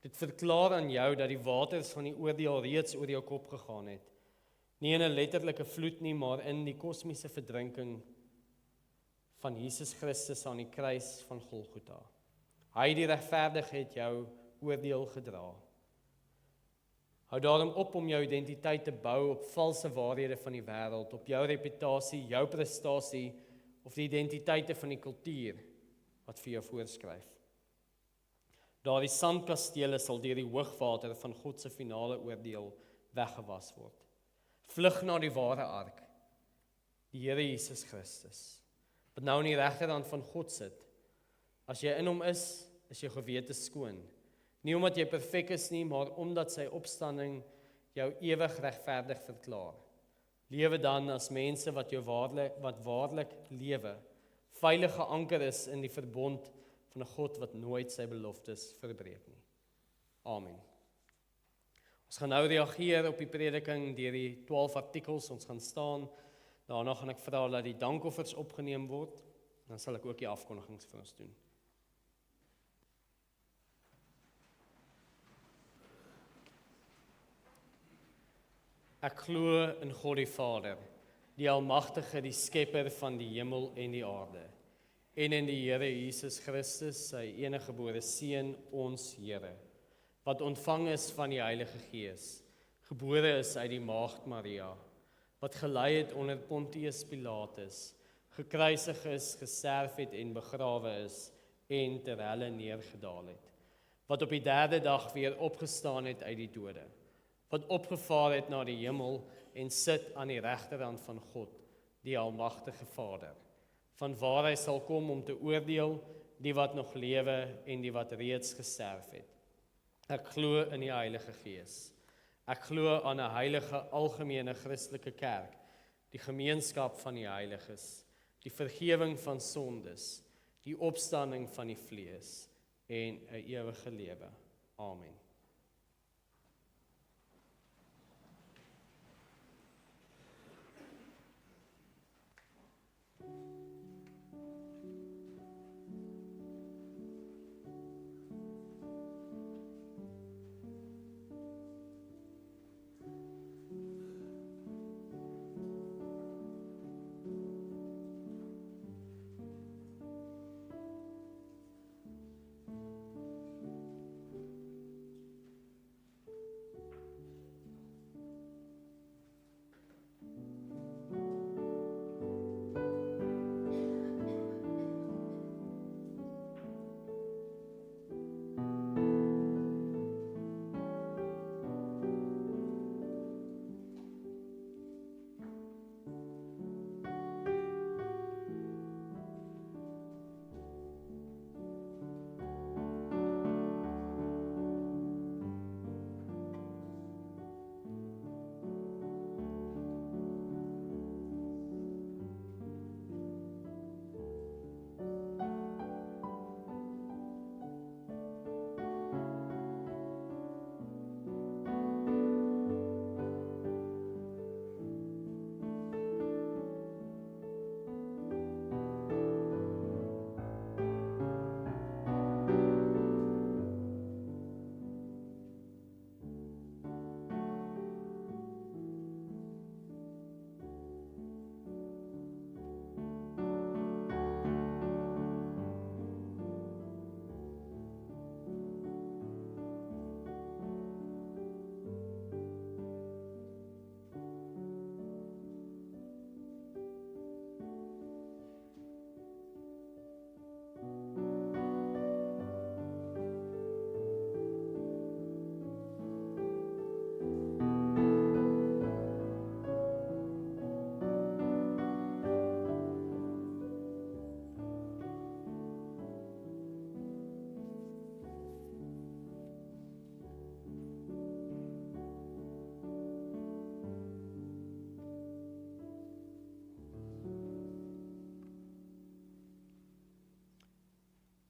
Dit verklaar aan jou dat die waters van die oordeel reeds oor jou kop gegaan het. Nie in 'n letterlike vloed nie, maar in die kosmiese verdrinking van Jesus Christus aan die kruis van Golgotha. Hy die regverdig het jou oordeel gedra. Hou daarom op om jou identiteit te bou op valse waarhede van die wêreld, op jou reputasie, jou prestasie of die identiteite van die kultuur wat vir jou voorskryf. Daardie sandkastele sal deur die hoogwater van God se finale oordeel weggewas word. Vlug na die ware ark, die Here Jesus Christus, wat nou aan die regterhand van God sit. As jy in hom is jou gewete skoon. Nie omdat jy perfek is nie, maar omdat sy opstanding jou ewig regverdig verklaar. Lewe dan as mense wat waarlik lewe, veilig geanker is in die verbond van 'n God wat nooit sy beloftes verbreek nie. Amen. Ons gaan nou reageer op die prediking deur die 12 artikels. Ons gaan staan. Daarna gaan ek vra dat die dankoffers opgeneem word. Dan sal ek ook die afkondigings vir ons doen. Ek glo in God die Vader, die Almagtige, die Skepper van die hemel en die aarde, en in die Here Jesus Christus, sy eniggebore Seun, ons Here, wat ontvang is van die Heilige Gees, gebore is uit die Maagd Maria, wat gelei het onder Pontius Pilatus, gekruisig is, gesterf het en begrawe is, en ter helle neergedaal het, wat op die 3de dag weer opgestaan het uit die dode, wat opgevaar het na die hemel en sit aan die regterhand van God, die Almagtige Vader, van waar hy sal kom om te oordeel die wat nog lewe en die wat reeds gesterf het. Ek glo in die Heilige Gees. Ek glo aan 'n heilige algemene Christelike kerk, die gemeenskap van die heiliges, die vergifnis van sondes, die opstanding van die vlees en 'n ewige lewe. Amen.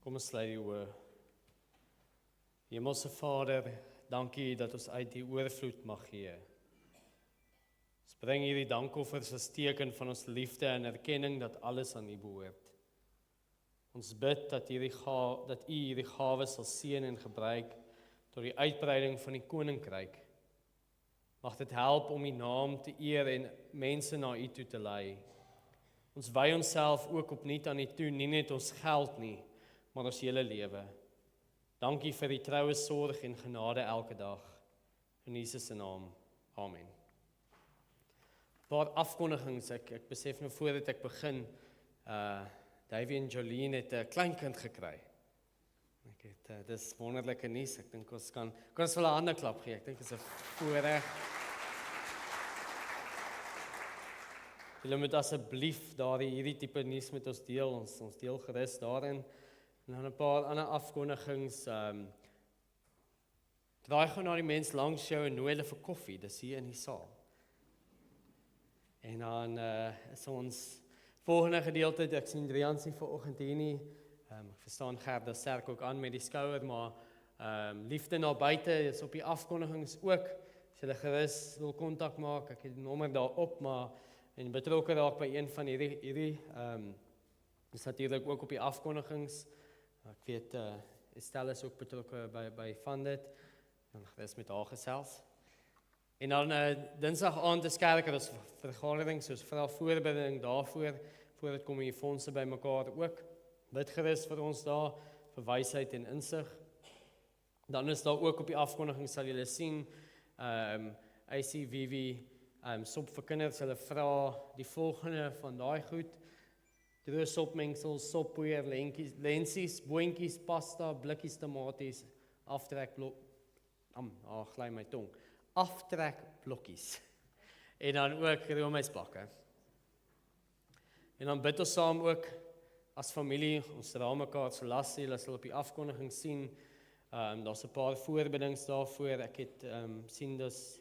Kom ons sluit die oë. Hemelse Vader, dankie dat ons uit die oorvloed mag gee. Ons bring hierdie dankoffers as teken van ons liefde en erkenning dat alles aan U behoort. Ons bid dat U hierdie gawes sal seën en gebruik tot die uitbreiding van die koninkryk. Mag dit help om U naam te eer en mense na U toe te lei. Ons wy onsself ook opnuut aan U toe, nie net ons geld nie, maar ons hele lewe. Dankie vir die troue sorg en genade elke dag. In Jesus se naam. Amen. 'n Paar afkondigings, ek besef nou voordat ek begin, Davy en Jolene het 'n kleinkind gekry. Dis wonderlike nuus. Ek dink ons kan ons wel 'n hande klap gee. Ek dink dit is 'n voorreg. Julle moet asseblief hierdie tipe nuus met ons deel. Ons deel gerus daarin. En dan 'n paar ander afkondigings. Draai gewoon na die mens langs jou en nooi hulle vir koffie. Dis hier in die saal. En dan is ons volgende gedeelte, ek sien Drian sien vanoggend hier nie. Ek verstaan Gerda sterk ook aan met die skouer, maar liefde na buite is op die afkondigings ook. As julle gerus wil kontak maak, ek het die nommer daarop, maar en betrokke raak by een van hierdie is natuurlik ook op die afkondigings. Ek weet Estelle is ook betrokke by van dit. Dan gerus met haar gesels. En dan Dinsdag aand is kerk, dat is vergadering, soos vra voorbereiding daarvoor, voordat kom die fondse by mekaar ook. Bid gerus vir ons daar, vir wysheid en insig. Dan is daar ook op die afkondiging, sal julle sien, ACVV, sop vir kinders, hulle vra die volgende van daai goed, droë sopmengsels, soppoeier, lensies, boontjies, pasta, blikkies tomaties, glei my tong, aftrekblokkies, en dan ook roomysbakke. En dan bid ons saam ook, as familie, ons dra mekaar se las, julle sal op die afkondiging sien, daar's 'n paar voorbedings daarvoor, ek het sien dis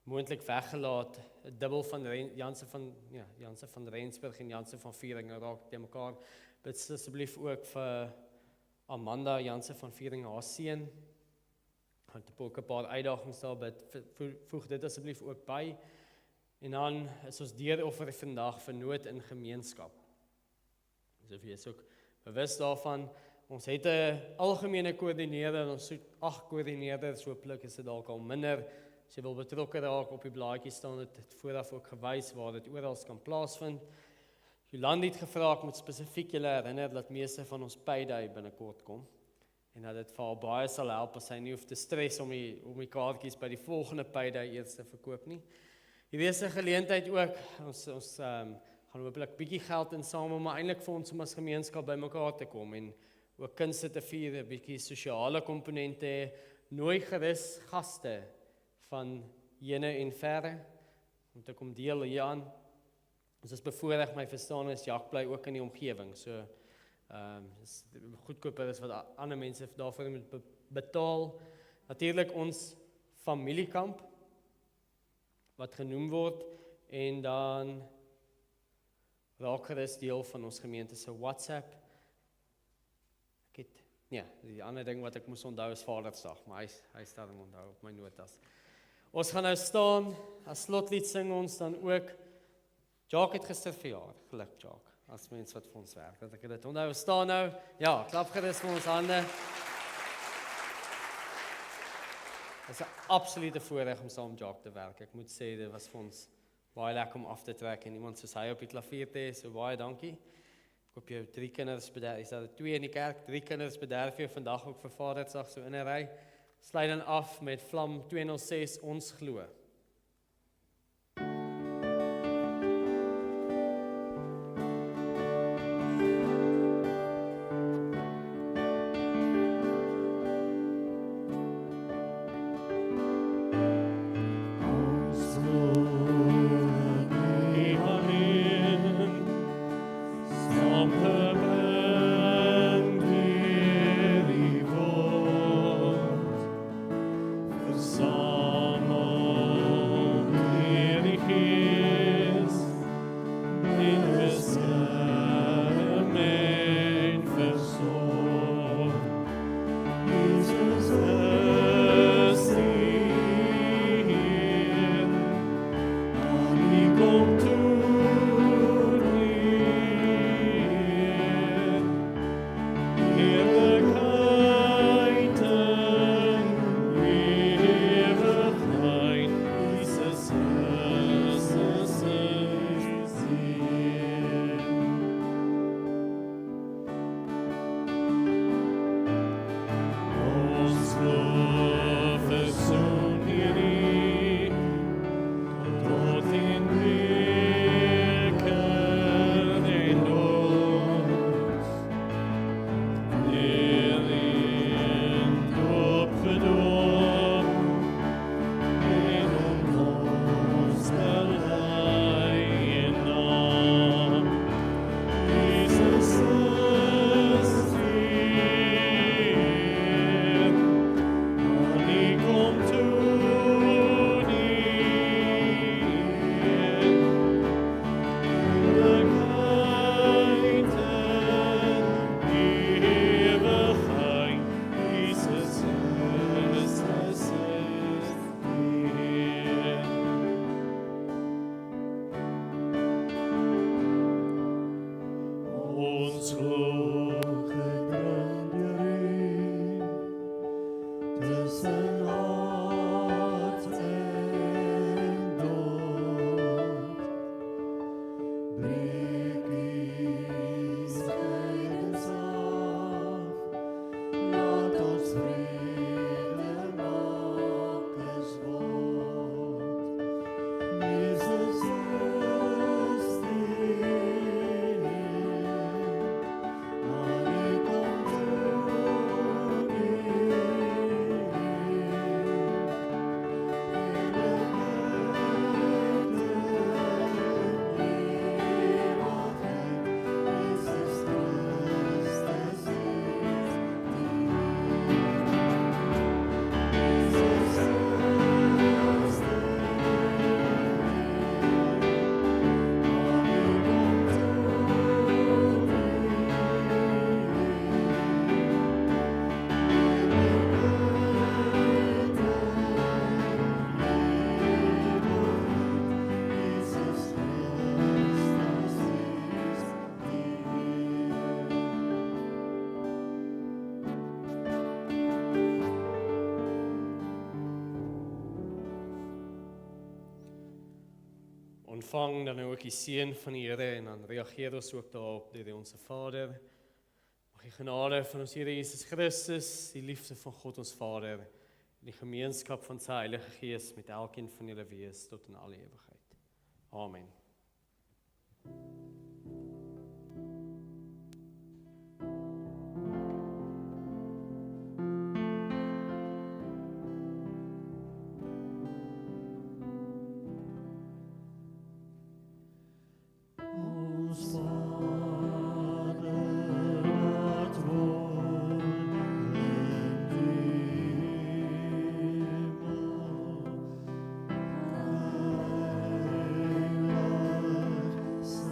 moontlik weggelaat, 'n dubbel van Janse van Rensburg en Janse van Vieringe raak te mekaar. Bid asseblief ook vir Amanda Janse van Vieringe, haar seun. Gaan te ook 'n paar uitdagings daar, bid, voeg dit asseblief ook by. En dan is ons deuroffer vandag vir nood in gemeenskap. So jy is ook bewus daarvan. Ons het 'n algemene koördineerder, ons soek 8 koördineerders, hooplik is dit dalk al minder. As jy wil betrokke raak, op die blaadjie staan dit vooraf ook gewys waar dit oral kan plaasvind. Jolande het gevra, ek moet spesifiek julle herinner dat meeste van ons payday binnekort kom. En dat dit vir haar baie sal help as sy nie hoef te stres om die kaartjies by die volgende payday eers te verkoop nie. Hierdie is 'n geleentheid ook, ons gaan hopelik bietjie geld insamel, maar eintlik vir ons om as gemeenskap bymekaar te kom en ook kunste te vier, 'n bietjie sosiale komponente, nooi gerus gaste van hene en verre om te kom deel hieraan. Ons is bevoorreg, my verstaan is Jacques bly ook in die omgewing, so is goedkoper as wat ander mense daarvoor moet betaal. Natuurlik ons familiekamp wat genoem word, en dan raak gerus deel van ons gemeente se WhatsApp. Die ander ding wat ek moes onthou is Vadersdag, maar hy staan onthou op my notas. Ons gaan nou staan, as slotlied sing ons dan ook. Jacques het gister verjaar, geluk Jacques, as mens wat vir ons werk, dat ek dit onthou, staan nou, ja, klap gerus vir ons hande. Dit is 'n absolute voorreg om saam met Jacques te werk, ek moet sê, dit was vir ons baie lekker om af te trek, en iemand soos hy op die klavier te hê, so baie dankie. Ek hoop jou 3 kinders bederf, is daar 2 in die kerk, 3 kinders bederf jou vandag ook vir Vadersdag, so in 'n ry. Sluit dan af met Vlam 206, ons glo. Soul. gedring deur U, tussen hart en dood. Breek U skeidings af, laat ons vredemakers word. Jesus is die Heer, aan U kom troon die Ontvang dan ook die seën van die Here en dan reageer ons ook daarop deur Onse Vader. Mag die genade van ons Here Jesus Christus, die liefde van God ons Vader en die gemeenskap van sy Heilige Gees met elkeen van julle wees tot in alle ewigheid. Amen. Ons Vader wat woon in die hemel, heilig sy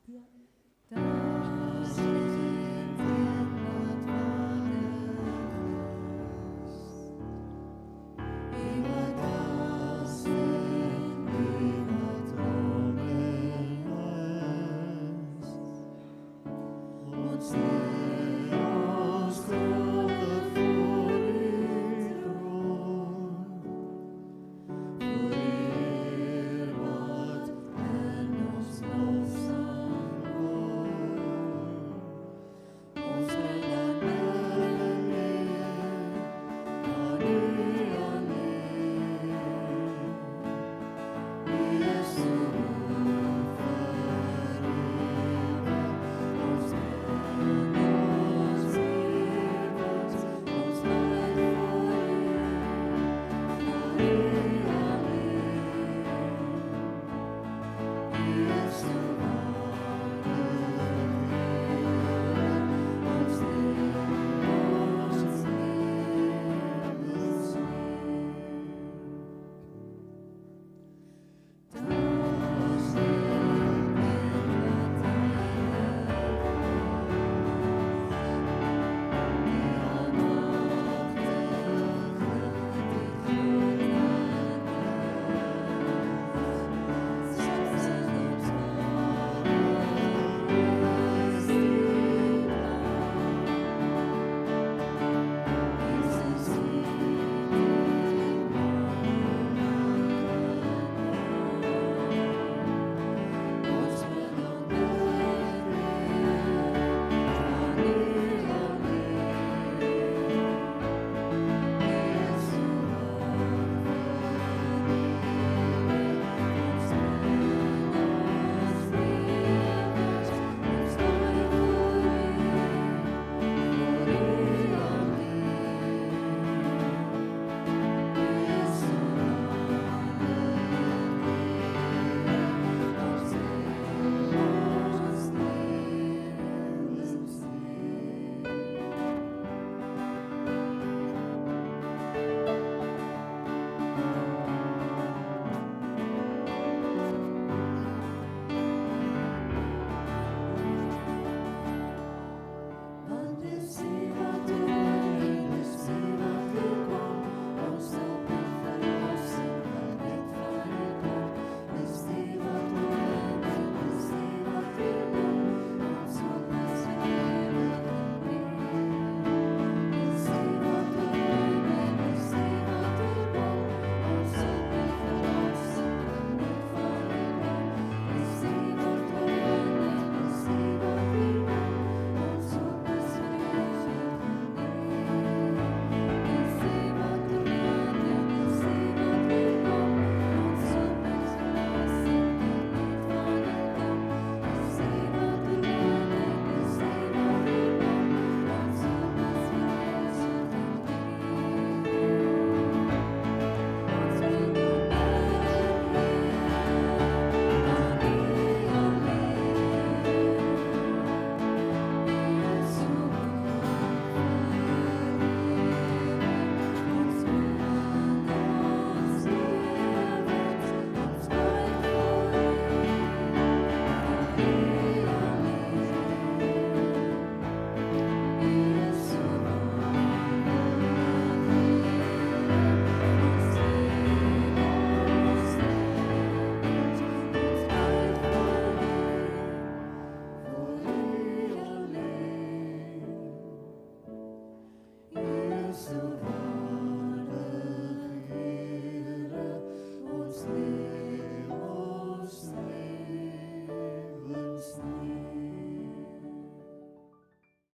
Ja.